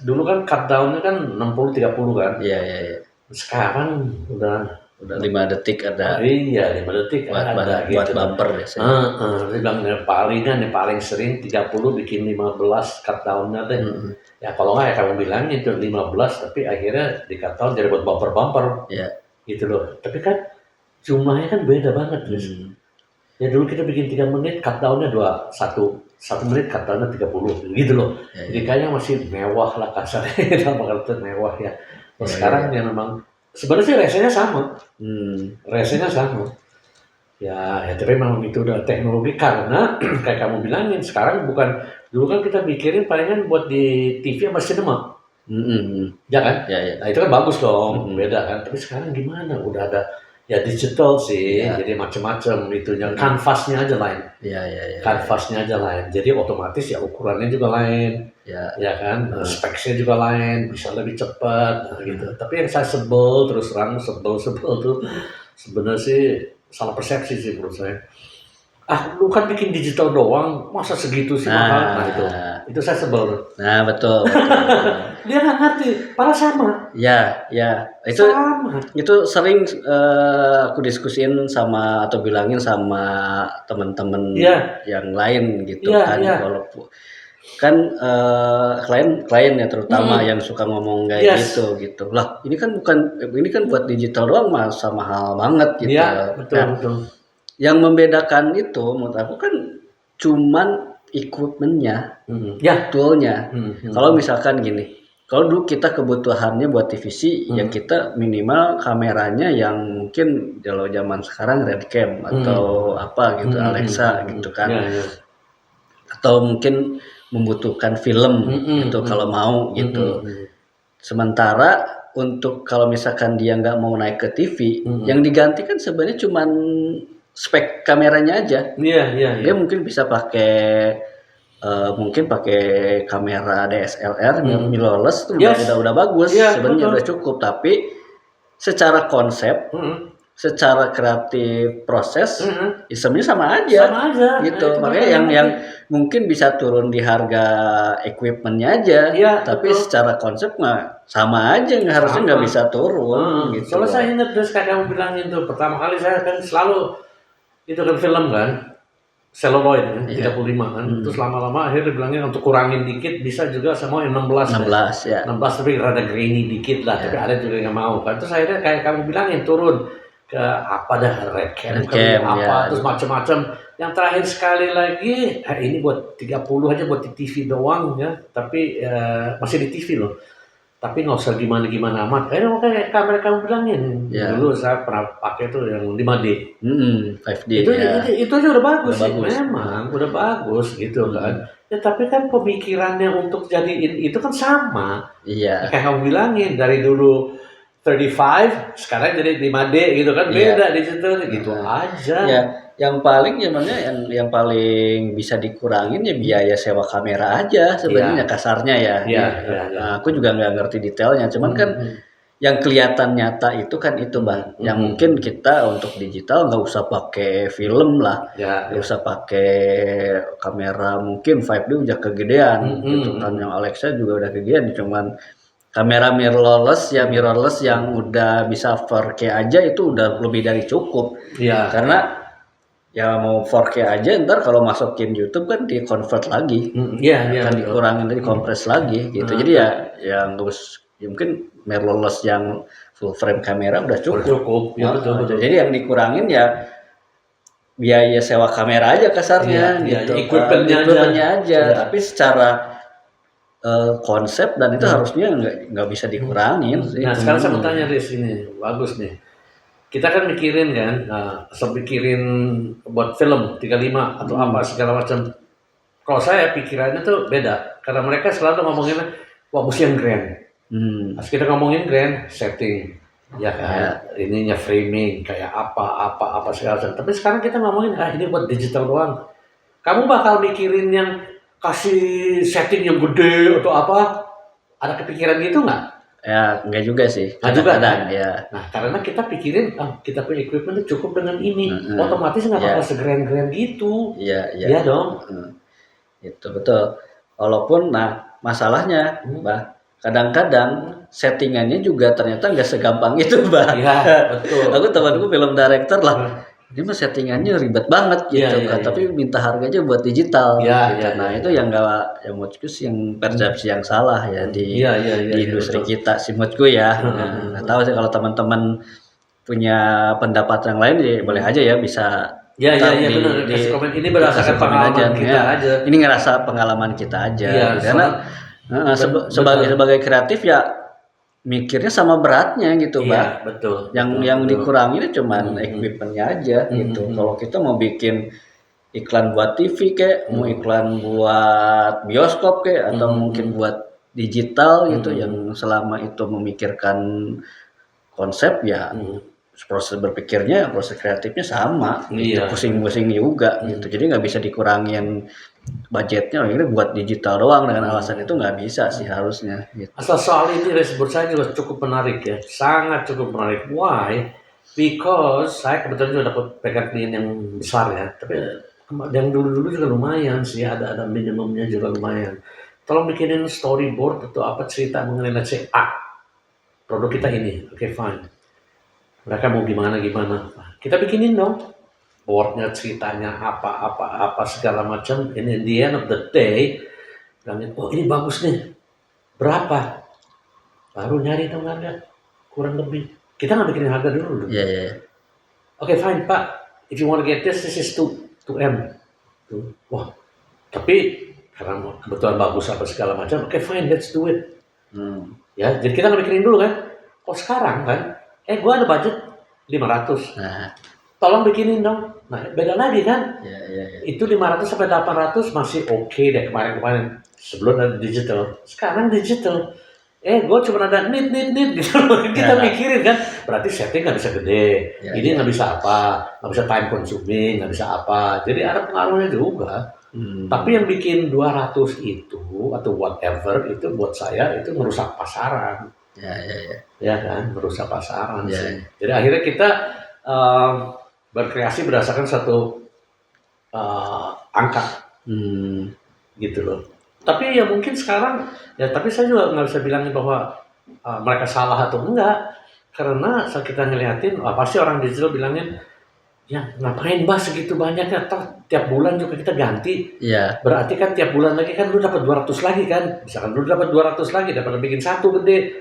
Dulu kan cut down-nya kan 60-30 kan. Iya. Sekarang udah 5 detik ada. Iya, 5 detik ada gitu. Buat bumper biasanya. Dia bilang paling sering 30 bikin 15 cut down-nya deh. Ya kalau nggak ya kamu bilang itu 15 tapi akhirnya di cut down jadi buat bumper. Iya. Gitu loh. Tapi kan jumlahnya kan beda banget, guys. Ya dulu kita bikin 3 menit, cut down-nya 1 menit, cut down-nya 30 gitu loh. Jadi kayaknya masih mewah lah kasarnya, dalam kata mewah ya. Sekarang ya memang sebenarnya resenya sama. Resenya sama. Ya tapi memang itu udah teknologi karena kayak kamu bilangin sekarang bukan dulu kan kita pikirin palingan buat di TV sama sinema. Ya kan? Ya. Nah itu kan bagus dong, beda kan. Tapi sekarang gimana? Udah ada ya digital sih, jadi macam-macam itunya, kanvasnya aja lain. Iya. Kanvasnya aja lain. Jadi otomatis ya ukurannya juga lain. Ya kan, speksnya juga lain, bisa lebih cepat gitu. Tapi yang saya sebel tuh sebenarnya sih salah persepsi sih menurut saya. lu kan bikin digital doang, masa segitu sih mahal? Nah itu saya sebel. Nah betul. Dia nggak ngerti, para sama. Ya, itu Sama. itu sering aku diskusin sama atau bilangin sama teman-teman Iya. yang lain gitu Iya, kan, iya. walaupun kan klien ya terutama yang suka ngomong kayak Yes. gitu lah, ini kan buat digital doang masa mahal banget gitu. Iya, betul, Nah, betul. yang membedakan itu menurut aku kan cuman equipmentnya, Ya. toolnya. Kalau misalkan gini, kalau dulu kita kebutuhannya buat TVC ya kita minimal kameranya yang mungkin kalau zaman sekarang Redcam atau apa gitu, Alexa gitu kan. Ya, ya. Atau mungkin membutuhkan film gitu kalau mau gitu. Sementara untuk kalau misalkan dia nggak mau naik ke TV, yang diganti kan sebenarnya cuman spek kameranya aja. Iya. Dia mungkin bisa pakai mungkin pakai kamera DSLR mirrorless tuh udah bagus, sebenarnya udah cukup. Tapi secara konsep, secara kreatif proses, sebenarnya sama aja gitu. Nah, makanya yang mungkin bisa turun di harga equipmentnya aja, tapi secara konsep mah sama aja, harusnya nggak bisa turun gitu. Soalnya saya ingat terus kayak kamu bilang itu, pertama kali saya kan selalu itu kan film kan celluloid kan, 35 kan, terus lama-lama akhirnya bilangnya untuk kurangin dikit bisa juga sama yang 16 ya. 16 tapi rada grainy dikit lah, tapi ada juga yang mau kan, terus akhirnya kayak kamu bilangin turun ke apa dah Redcam apa terus macam-macam. Yang terakhir sekali lagi ini buat 30 aja buat di TV doang ya, tapi masih di TV loh. Tapi nggak usah gimana-gimana amat. Kayak kamera kamu bilangin. Dulu saya pernah pakai tuh yang 5D. 5D. Itu aja udah bagus sih. Memang udah bagus gitu kan. Ya tapi kan pemikirannya untuk jadiin itu kan sama. Iya. Kayak kamu bilangin dari dulu 35 sekarang jadi 5D gitu kan, beda di situ gitu aja. Ya, yang paling yang paling bisa dikurangin ya biaya sewa kamera aja sebenarnya kasarnya ya. Nah, aku juga nggak ngerti detailnya, cuman kan yang kelihatan nyata itu kan itu Bang. Yang mungkin kita untuk digital nggak usah pakai film lah, nggak usah pakai kamera mungkin 5D udah kegedean gitu kan, yang Alexa juga udah kegedean, cuman kamera mirrorless yang udah bisa 4K aja itu udah lebih dari cukup. Karena ya mau 4K aja ntar kalau masukin YouTube kan di convert lagi, kan dikurangin, dikompres lagi gitu. Jadi ya yang terus ya mungkin mirrorless yang full frame kamera udah cukup. Betul. Jadi yang dikurangin ya biaya sewa kamera aja kasarnya gitu. Equipmentnya aja. Tapi secara konsep dan itu harusnya nggak bisa dikurangin sih. Nah sekarang saya mau tanya Riz, ini bagus nih. Kita kan mikirin kan, mikirin buat film 35 atau apa segala macam. Kalau saya pikirannya tuh beda, karena mereka selalu ngomongin wah mesti yang grand. Pas kita ngomongin grand setting, ya kan, ininya framing kayak apa segala macam. Tapi sekarang kita ngomongin ini buat digital doang. Kamu bakal mikirin yang kasih setting yang gede atau apa? Ada kepikiran gitu nggak? Ya enggak juga sih. Kadang-kadang ya. Nah karena kita pikirin kita punya equipment cukup dengan ini, otomatis nggak bakal segeren-geren gitu. Iya dong. Itu betul. Walaupun masalahnya, Bah, kadang-kadang settingannya juga ternyata nggak segampang itu, Bah. Iya betul. Aku temanku film director lah. Ini mah settingannya ribet banget gitu kan, tapi minta harganya buat digital. Nah itu yang nggak, yang menurutku sih yang persepsi yang salah ya di industri kita sih menurutku ya. Nggak tahu sih kalau teman-teman punya pendapat yang lain ya boleh aja ya bisa. Benar. Kasih komen ini berdasarkan pengalaman kita aja. Ini ngerasa pengalaman kita aja. Karena sebagai kreatif ya mikirnya sama beratnya gitu, Mbak. Betul. Yang dikurangi itu cuman equipmentnya aja gitu. Kalau kita mau bikin iklan buat TV kayak, mau iklan buat bioskop kayak, atau mungkin buat digital gitu, yang selama itu memikirkan konsep ya proses berpikirnya, proses kreatifnya sama, gitu. Pusing-pusing juga gitu. Jadi nggak bisa dikurangin budgetnya akhirnya buat digital doang dengan alasan itu nggak bisa sih harusnya gitu. Asal soal ini menurut saya juga cukup menarik ya, sangat cukup menarik. Why? Because saya kebetulan juga dapat pegang klien yang besar ya, tapi yang dulu-dulu juga lumayan sih, ada minimumnya juga lumayan. Tolong bikinin storyboard atau apa cerita mengenai let's say A, produk kita ini, oke fine. Mereka mau gimana, kita bikinin dong. Boardnya, ceritanya, apa segala macam. And in the end of the day, bilangin, oh ini bagus nih, berapa? Baru nyari dong harga, kurang lebih. Kita nggak bikinin harga dulu. Iya, iya. Oke fine Pak, if you want to get this is 2M. Wah, tapi karena kebetulan bagus apa segala macam, oke fine, let's do it. Ya, jadi kita nggak bikinin dulu kan. Kok sekarang kan, gue ada budget 500. Nah, Tolong bikinin dong. Nah, beda lagi kan. iya. Itu 500 sampai 800 masih oke deh kemarin-kemarin. Sebelum ada digital. Sekarang digital. Gue cuma ada need gitu. Kita mikirin kan. Berarti setting nggak bisa gede. Ya, ini nggak bisa apa. Nggak bisa time consuming. Nggak bisa apa. Jadi ada pengaruhnya juga. Tapi yang bikin 200 itu atau whatever itu buat saya itu merusak pasaran. Ya. Ya kan, merusak pasaran Ya. sih. Jadi akhirnya kita berkreasi berdasarkan satu angka gitu loh. Tapi ya mungkin sekarang ya, tapi saya juga nggak bisa bilangin bahwa mereka salah atau enggak, karena saat kita ngeliatin pasti orang digital bilangin ya ngapain bah segitu banyaknya, tiap bulan juga kita ganti. Iya. Berarti kan tiap bulan lagi kan lu dapat 200 lagi kan, misalkan lu dapat 200 lagi daripada bikin satu gede,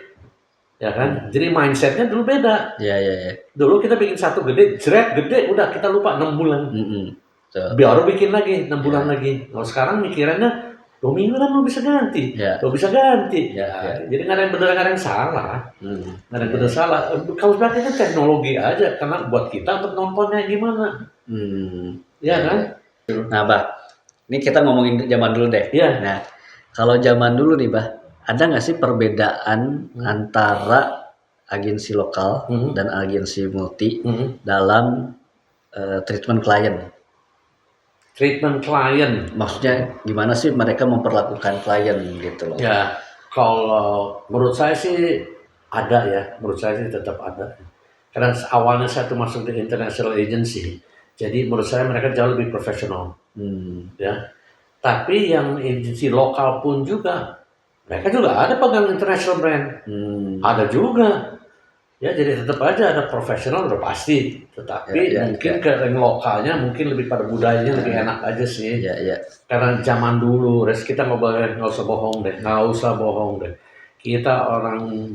ya kan. Jadi mindsetnya dulu beda. Iya. Dulu kita bikin satu gede, gede, udah kita lupa 6 bulan. So. Baru bikin lagi 6 bulan lagi. Kalau sekarang mikirannya 2 minggu kan lu bisa ganti. Ya. Lu bisa ganti. Ya. Jadi nggak ada yang benar, nggak ada yang salah. Nggak ada yang benar salah. Kalau sebenarnya kan teknologi aja, karena buat kita untuk nontonnya gimana. Ya kan? Nah, Bah, ini kita ngomongin zaman dulu deh. Iya. Nah, kalau zaman dulu nih, Bah, ada nggak sih perbedaan antara agensi lokal dan agensi multi dalam treatment klien? Treatment klien. Maksudnya gimana sih mereka memperlakukan klien gitu loh? Ya, kalau menurut saya sih ada ya. Menurut saya sih tetap ada. Karena awalnya saya tuh masuk di international agency. Jadi menurut saya mereka jauh lebih profesional. Ya. Tapi yang agensi lokal pun juga, mereka juga ada pegang international brand. Ada juga. Ya, jadi tetap aja ada profesional udah pasti. Tetapi mungkin ke yang lokalnya mungkin lebih pada budayanya lebih enak aja sih. Iya. Karena zaman dulu, kita nggak usah bohong deh. Kita orang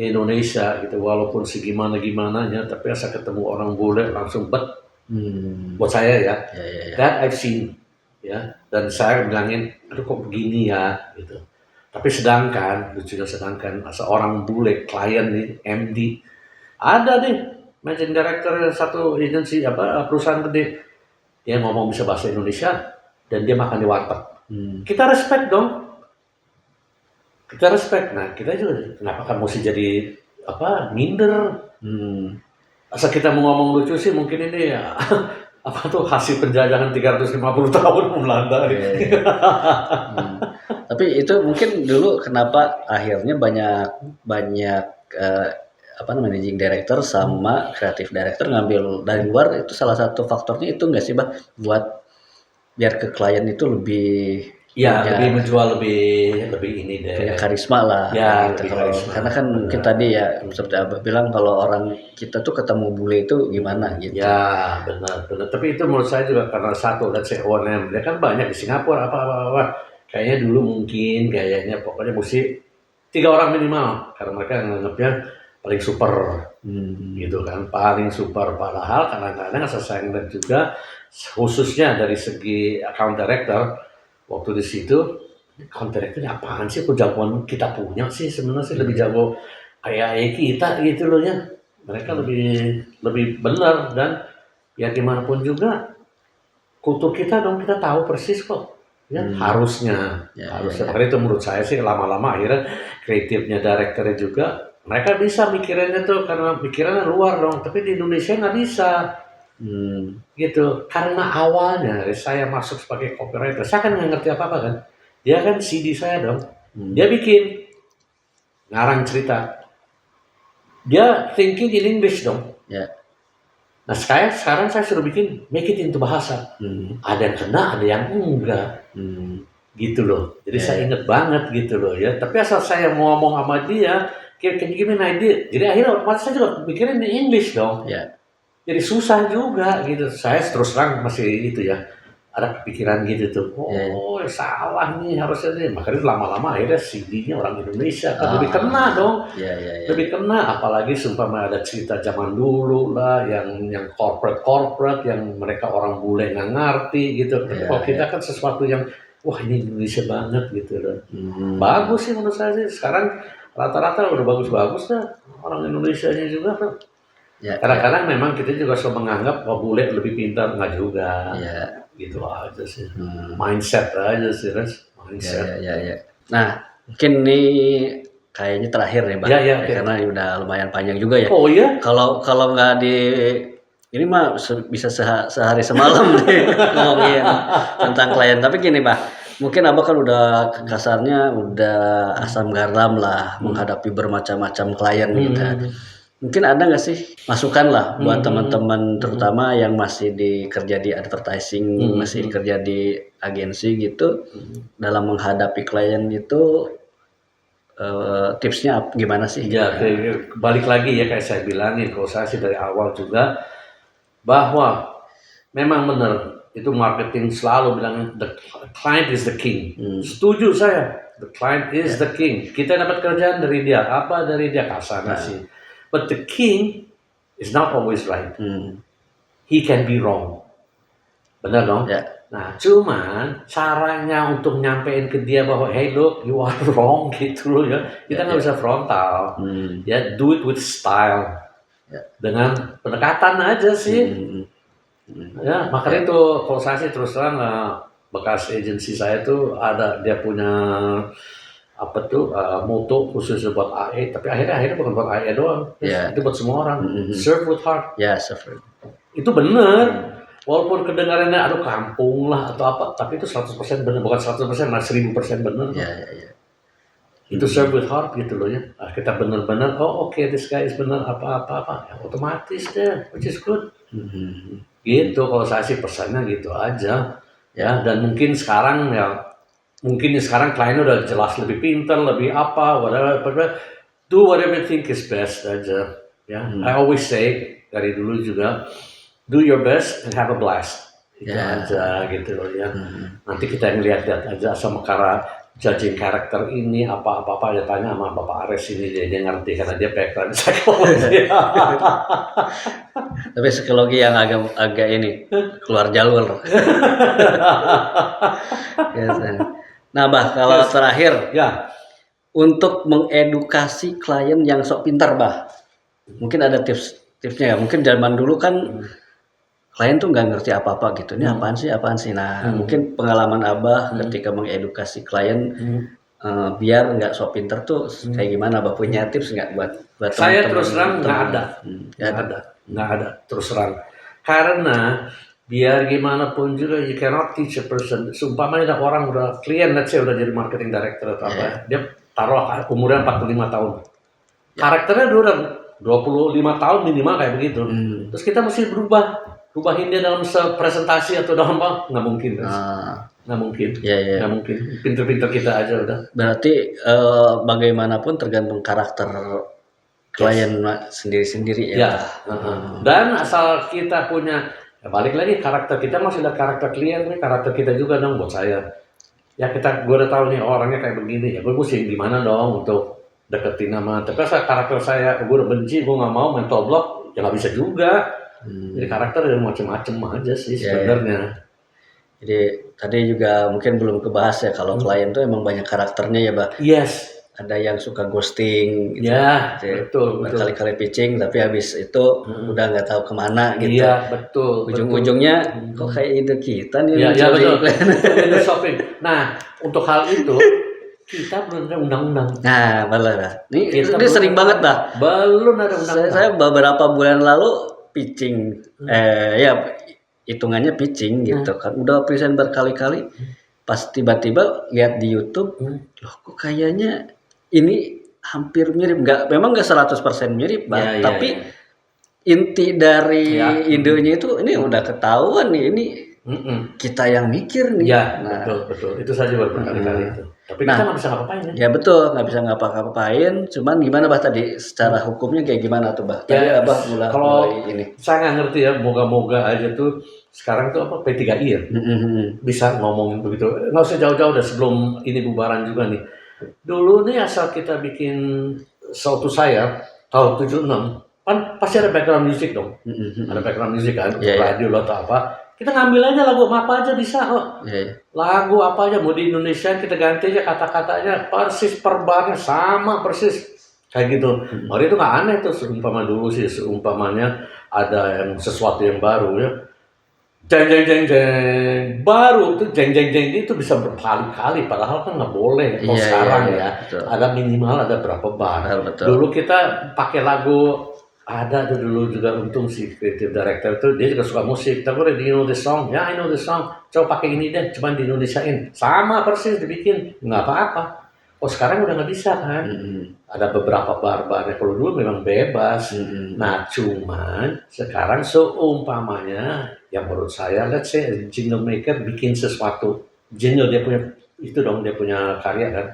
Indonesia gitu, walaupun segimana-gimananya, tapi asal ketemu orang bule langsung bet. Buat saya ya. That I've seen. Ya, dan saya bilangin, aduh kok begini ya gitu. Tapi sedangkan seorang bule klien nih MD ada nih managing director satu agensi perusahaan gede, dia ngomong bisa bahasa Indonesia dan dia makan di warteg. Kita respect dong. Nah kita juga kenapa kan mesti jadi minder? Asal kita mau ngomong lucu sih mungkin ini ya hasil penjajahan 350 tahun Belanda. Tapi itu mungkin dulu kenapa akhirnya banyak managing director sama creative director ngambil dari luar, itu salah satu faktornya itu nggak sih, Bah, buat biar ke klien itu lebih lebih menjual lebih ini deh, punya karisma lah ya, gitu. Karena kan mungkin tadi ya seperti Abah bilang kalau orang kita tuh ketemu bule itu gimana gitu. Ya benar. Tapi itu menurut saya juga karena satu, let's say O&M dia kan banyak di Singapura apa kayaknya dulu mungkin pokoknya mesti 3 orang minimal karena mereka nganggapnya paling super gitu kan, paling super. Padahal kadang-kadang saya ngeliat juga khususnya dari segi account director waktu di situ, account directornya apaan sih, kok jagoan kita punya sih sebenarnya sih lebih jago kayak kita gitu loh ya. Mereka lebih benar dan ya gimana pun juga kultur kita dong, kita tahu persis kok. Ya, harusnya. Karena itu menurut saya sih lama-lama akhirnya kreatifnya direkturnya juga mereka bisa mikirannya tuh karena pikirannya luar dong, tapi di Indonesia nggak bisa. Gitu. Karena awalnya saya masuk sebagai copywriter, saya kan nggak ngerti apa-apa kan. Dia kan CD saya dong. Dia bikin ngarang cerita. Dia thinking in English dong. Nah sekarang saya suruh bikin make it into bahasa. Ada yang kena, ada yang enggak. Gitu loh. Jadi saya inget banget gitu loh ya. Tapi asal saya mau ngomong sama dia, can you give me an idea? Jadi akhirnya otomatis saya juga mikirin di English dong. Jadi susah juga gitu. Saya terus terang masih itu ya. Ada kepikiran gitu tuh. Salah nih harusnya nih. Makanya lama-lama akhirnya CD-nya orang Indonesia kan lebih kena dong. Lebih kena. Apalagi sumpah ada cerita zaman dulu lah yang corporate yang mereka orang bule nggak ngerti gitu. Tapi kalau kita kan sesuatu yang wah ini Indonesia banget gitu loh. Bagus sih menurut saya sih. Sekarang rata-rata udah bagus-bagus lah orang Indonesianya juga kan. Kadang-kadang memang kita juga selalu menganggap bahwa bule lebih pintar, nggak juga. Gitu aja sih. Mindset aja sih, Res. Mindset. Nah, mungkin ini kayaknya terakhir nih, Bang. Karena udah lumayan panjang juga ya. Oh iya? Kalau nggak ini mah bisa sehari semalam nih ngomongin tentang klien. Tapi gini, Bang. Mungkin Abah kan udah kasarnya udah asam garam lah menghadapi bermacam-macam klien gitu. Mungkin ada nggak sih masukan lah buat teman-teman terutama yang masih kerja di advertising, masih kerja di agensi gitu, dalam menghadapi klien itu tipsnya gimana sih? Ya, balik lagi ya kayak saya bilangin, kalau saya sih dari awal juga bahwa memang benar itu marketing selalu bilang the client is the king. Setuju saya, the client is the king. Kita dapat kerjaan dari dia, apa dari dia kasarnya sih. But the king is not always right. He can be wrong. Benar dong? Nah, cuman caranya untuk nyampein ke dia bahwa hey look, you are wrong gitu loh ya. Kita nggak bisa frontal. Ya, do it with style. Dengan pendekatan aja sih. Ya, makanya itu kalau saya sih terus terang bekas agensi saya tuh ada dia punya moto khusus buat AE, tapi akhirnya bukan buat AE doang, itu buat semua orang. Serve with heart. Serve. Itu benar. Walaupun kedengarannya aduh kampung lah atau apa, tapi itu 100% benar, bukan 100%, nah 1000% benar. Itu serve with heart gitu loh ya. Kita benar-benar, this guy is benar apa-apa, ya, otomatis deh, which is good. Gitu kalau saya sih pesannya gitu aja. Ya, dan mungkin sekarang kliennya udah jelas lebih pintar, lebih apa, whatever, do whatever you think is best aja. Ya, I always say dari dulu juga, do your best and have a blast. Itu aja gitu loh ya. Nanti kita yang lihat aja sama judging karakter ini apa ya tanya sama Bapak Ares ini dia ngerti karena dia background psikologi. Tapi psikologi yang agak ini keluar jalur. Nah, Bah, kalau terakhir untuk mengedukasi klien yang sok pintar, Bah, mungkin ada tipsnya ya. Mungkin zaman dulu kan klien tuh nggak ngerti apa-apa gitu. Ini apaan sih? Nah, mungkin pengalaman Abah ketika mengedukasi klien biar nggak sok pintar tuh kayak gimana? Abah punya tips nggak buat saya terus terang nggak ada terus terang. Karena biar gimana pun juga you cannot teach a person. Sumpamanya ada orang klien let's say udah jadi marketing director atau apa, dia taruh umurnya 45 tahun. Karakternya udah 25 tahun minimal kayak begitu. Terus kita mesti rubahin dia dalam presentasi atau dalam apa? Nggak mungkin. Nggak mungkin. Nggak mungkin. Pinter-pinter kita aja udah. Berarti bagaimanapun tergantung karakter klien sendiri-sendiri ya. Dan asal kita punya balik lagi karakter kita masih ada karakter klien nih, karakter kita juga dong buat saya. Ya gue udah tahu nih orangnya kayak begini ya, gue mesti gimana dong untuk deketin nama. Tapi karakter saya, gue udah benci, gue nggak mau mental block, ya nggak bisa juga. Jadi karakter ada macam-macam aja sih sebenarnya. Jadi tadi juga mungkin belum kebahas ya kalau klien tuh emang banyak karakternya ya, Bah. Yes. Ada yang suka ghosting gitu. Ya, betul. Berkali-kali pitching tapi habis itu udah nggak tahu kemana gitu. Iya, betul. Ujung-ujungnya kok kayak ide kita nih. Iya, betul. Shopping. Nah, untuk hal itu kita belum ada undang-undang. Nah, benar. Ini sering banget dah. Belum ada undang-undang. Saya beberapa bulan lalu pitching, hitungannya pitching gitu kan. Udah present berkali-kali. Pas tiba-tiba lihat di YouTube, loh kok kayaknya ini hampir mirip, memang nggak 100% mirip, tapi inti dari Ya. idenya itu ini udah ketahuan nih, ini kita yang mikir nih. Ya, Nah, betul. Itu saja baru berkali-kali itu. Tapi Nah. kita nggak bisa ngapain ya. ya betul, nggak bisa ngapa-ngapain. Cuman gimana bah tadi secara hukumnya kayak gimana tuh bah? Tadi Ya, abah kalau mulai ini. saya nggak ngerti ya, moga-moga aja tuh sekarang tuh apa P3I ya bisa ngomongin begitu. Nggak usah jauh-jauh dah sebelum ini bubaran juga nih. Dulu nih asal kita bikin Sautu Saya tahun 76 kan pasti ada background music dong. Ada background music kan, radio atau apa. Kita ngambil aja lagu apa aja bisa kok. Lagu apa aja mau di Indonesia kita ganti aja kata-katanya persis perbarnya sama persis kayak gitu. Hari itu nggak aneh tuh seumpama dulu sih seumpamanya ada yang sesuatu yang baru ya. Jeng jeng jeng jeng baru tuh jeng jeng jeng itu bisa berkali-kali padahal kan nggak boleh. Kalau sekarang betul. Ada minimal ada berapa bar. Dulu kita pakai lagu ada tuh dulu juga untung si creative director tuh dia juga suka musik. Tapi do you know this song? Ya I know this song. Coba pakai ini deh, cuman di Indonesiain. Sama persis dibikin, nggak apa-apa. Oh sekarang udah nggak bisa kan? Ada beberapa bar-barnya kalau dulu memang bebas. Nah cuman sekarang seumpamanya yang menurut saya, let's say jingle maker bikin sesuatu jingle dia punya itu dong dia punya karya kan.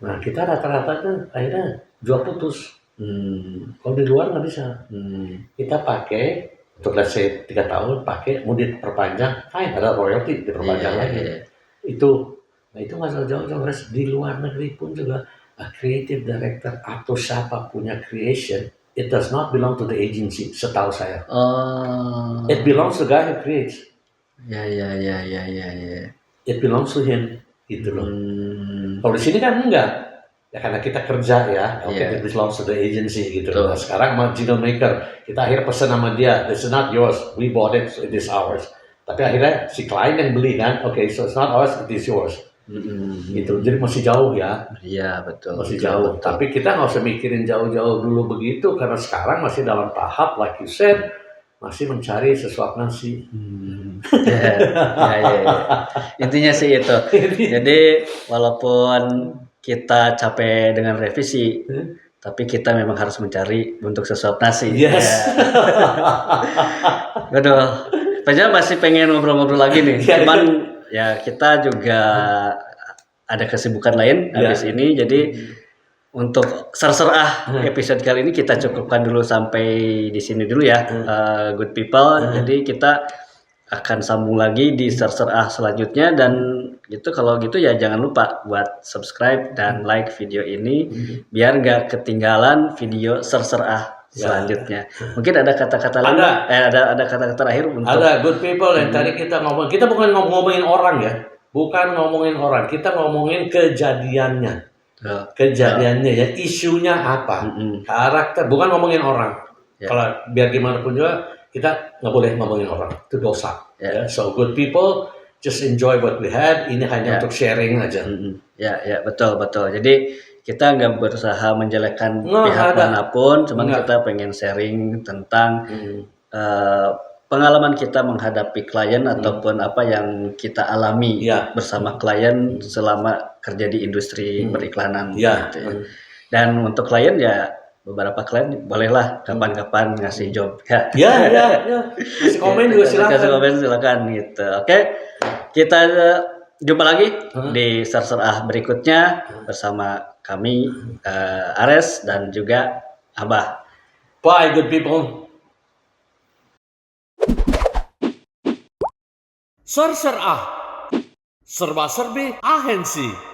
Nah kita rata-rata kan akhirnya jual putus. Kalau di luar nggak bisa. Kita pakai untuk let's say 3 tahun pakai mau diperpanjang, fine ada royalty diperpanjang lagi. Itu, nah itu nggak jauh-jauh di luar negeri pun juga creative director atau siapa punya creation, it does not belong to the agency setahu saya. It belongs to the guy who creates. Ya. It belongs to him gitu loh. Kalau di sini kan enggak. Ya karena kita kerja ya, it belongs to the agency gitu. Nah, sekarang sama jingle maker, kita akhirnya pesan sama dia, this is not yours, we bought it, so it is ours. Tapi akhirnya si klien yang beli kan, so it's not ours, it is yours. Gitu, jadi masih jauh ya. Iya betul. Masih jauh. Betul. Tapi kita nggak usah mikirin jauh-jauh dulu begitu, karena sekarang masih dalam tahap, like you said, masih mencari sesuap nasi. Ya. Intinya sih itu. Jadi walaupun kita capek dengan revisi, tapi kita memang harus mencari untuk sesuap nasi. Yes. Betul. Padahal masih pengen ngobrol-ngobrol lagi nih. Cuman ya kita juga ada kesibukan lain habis ini. Jadi untuk serserah episode kali ini kita cukupkan dulu sampai di sini dulu ya, good people. Jadi kita akan sambung lagi di serserah selanjutnya dan gitu kalau gitu ya jangan lupa buat subscribe dan like video ini biar nggak ketinggalan video serserah selanjutnya. Mungkin ada kata-kata lain, ada kata-kata terakhir untuk ada good people yang tadi kita ngomong. Kita bukan ngomongin orang ya, bukan ngomongin orang, kita ngomongin kejadiannya. Kejadiannya ya, isunya apa, karakter, bukan ngomongin orang. Kalau biar gimana pun juga kita nggak boleh ngomongin orang, itu dosa. So good people, just enjoy what we had. Ini hanya untuk sharing aja. Ya betul. Jadi kita nggak berusaha menjelekkan pihak manapun, cuman kita pengen sharing tentang pengalaman kita menghadapi klien ataupun apa yang kita alami bersama klien selama kerja di industri periklanan. Gitu ya. Dan untuk klien ya beberapa klien bolehlah kapan-kapan ngasih job ya. Kasih komen juga silakan. Kasih komen silakan gitu. Oke. Kita jumpa lagi di serserah berikutnya bersama kami Ares dan juga Abah. Bye good people. Serserah serba-serbi ahensi.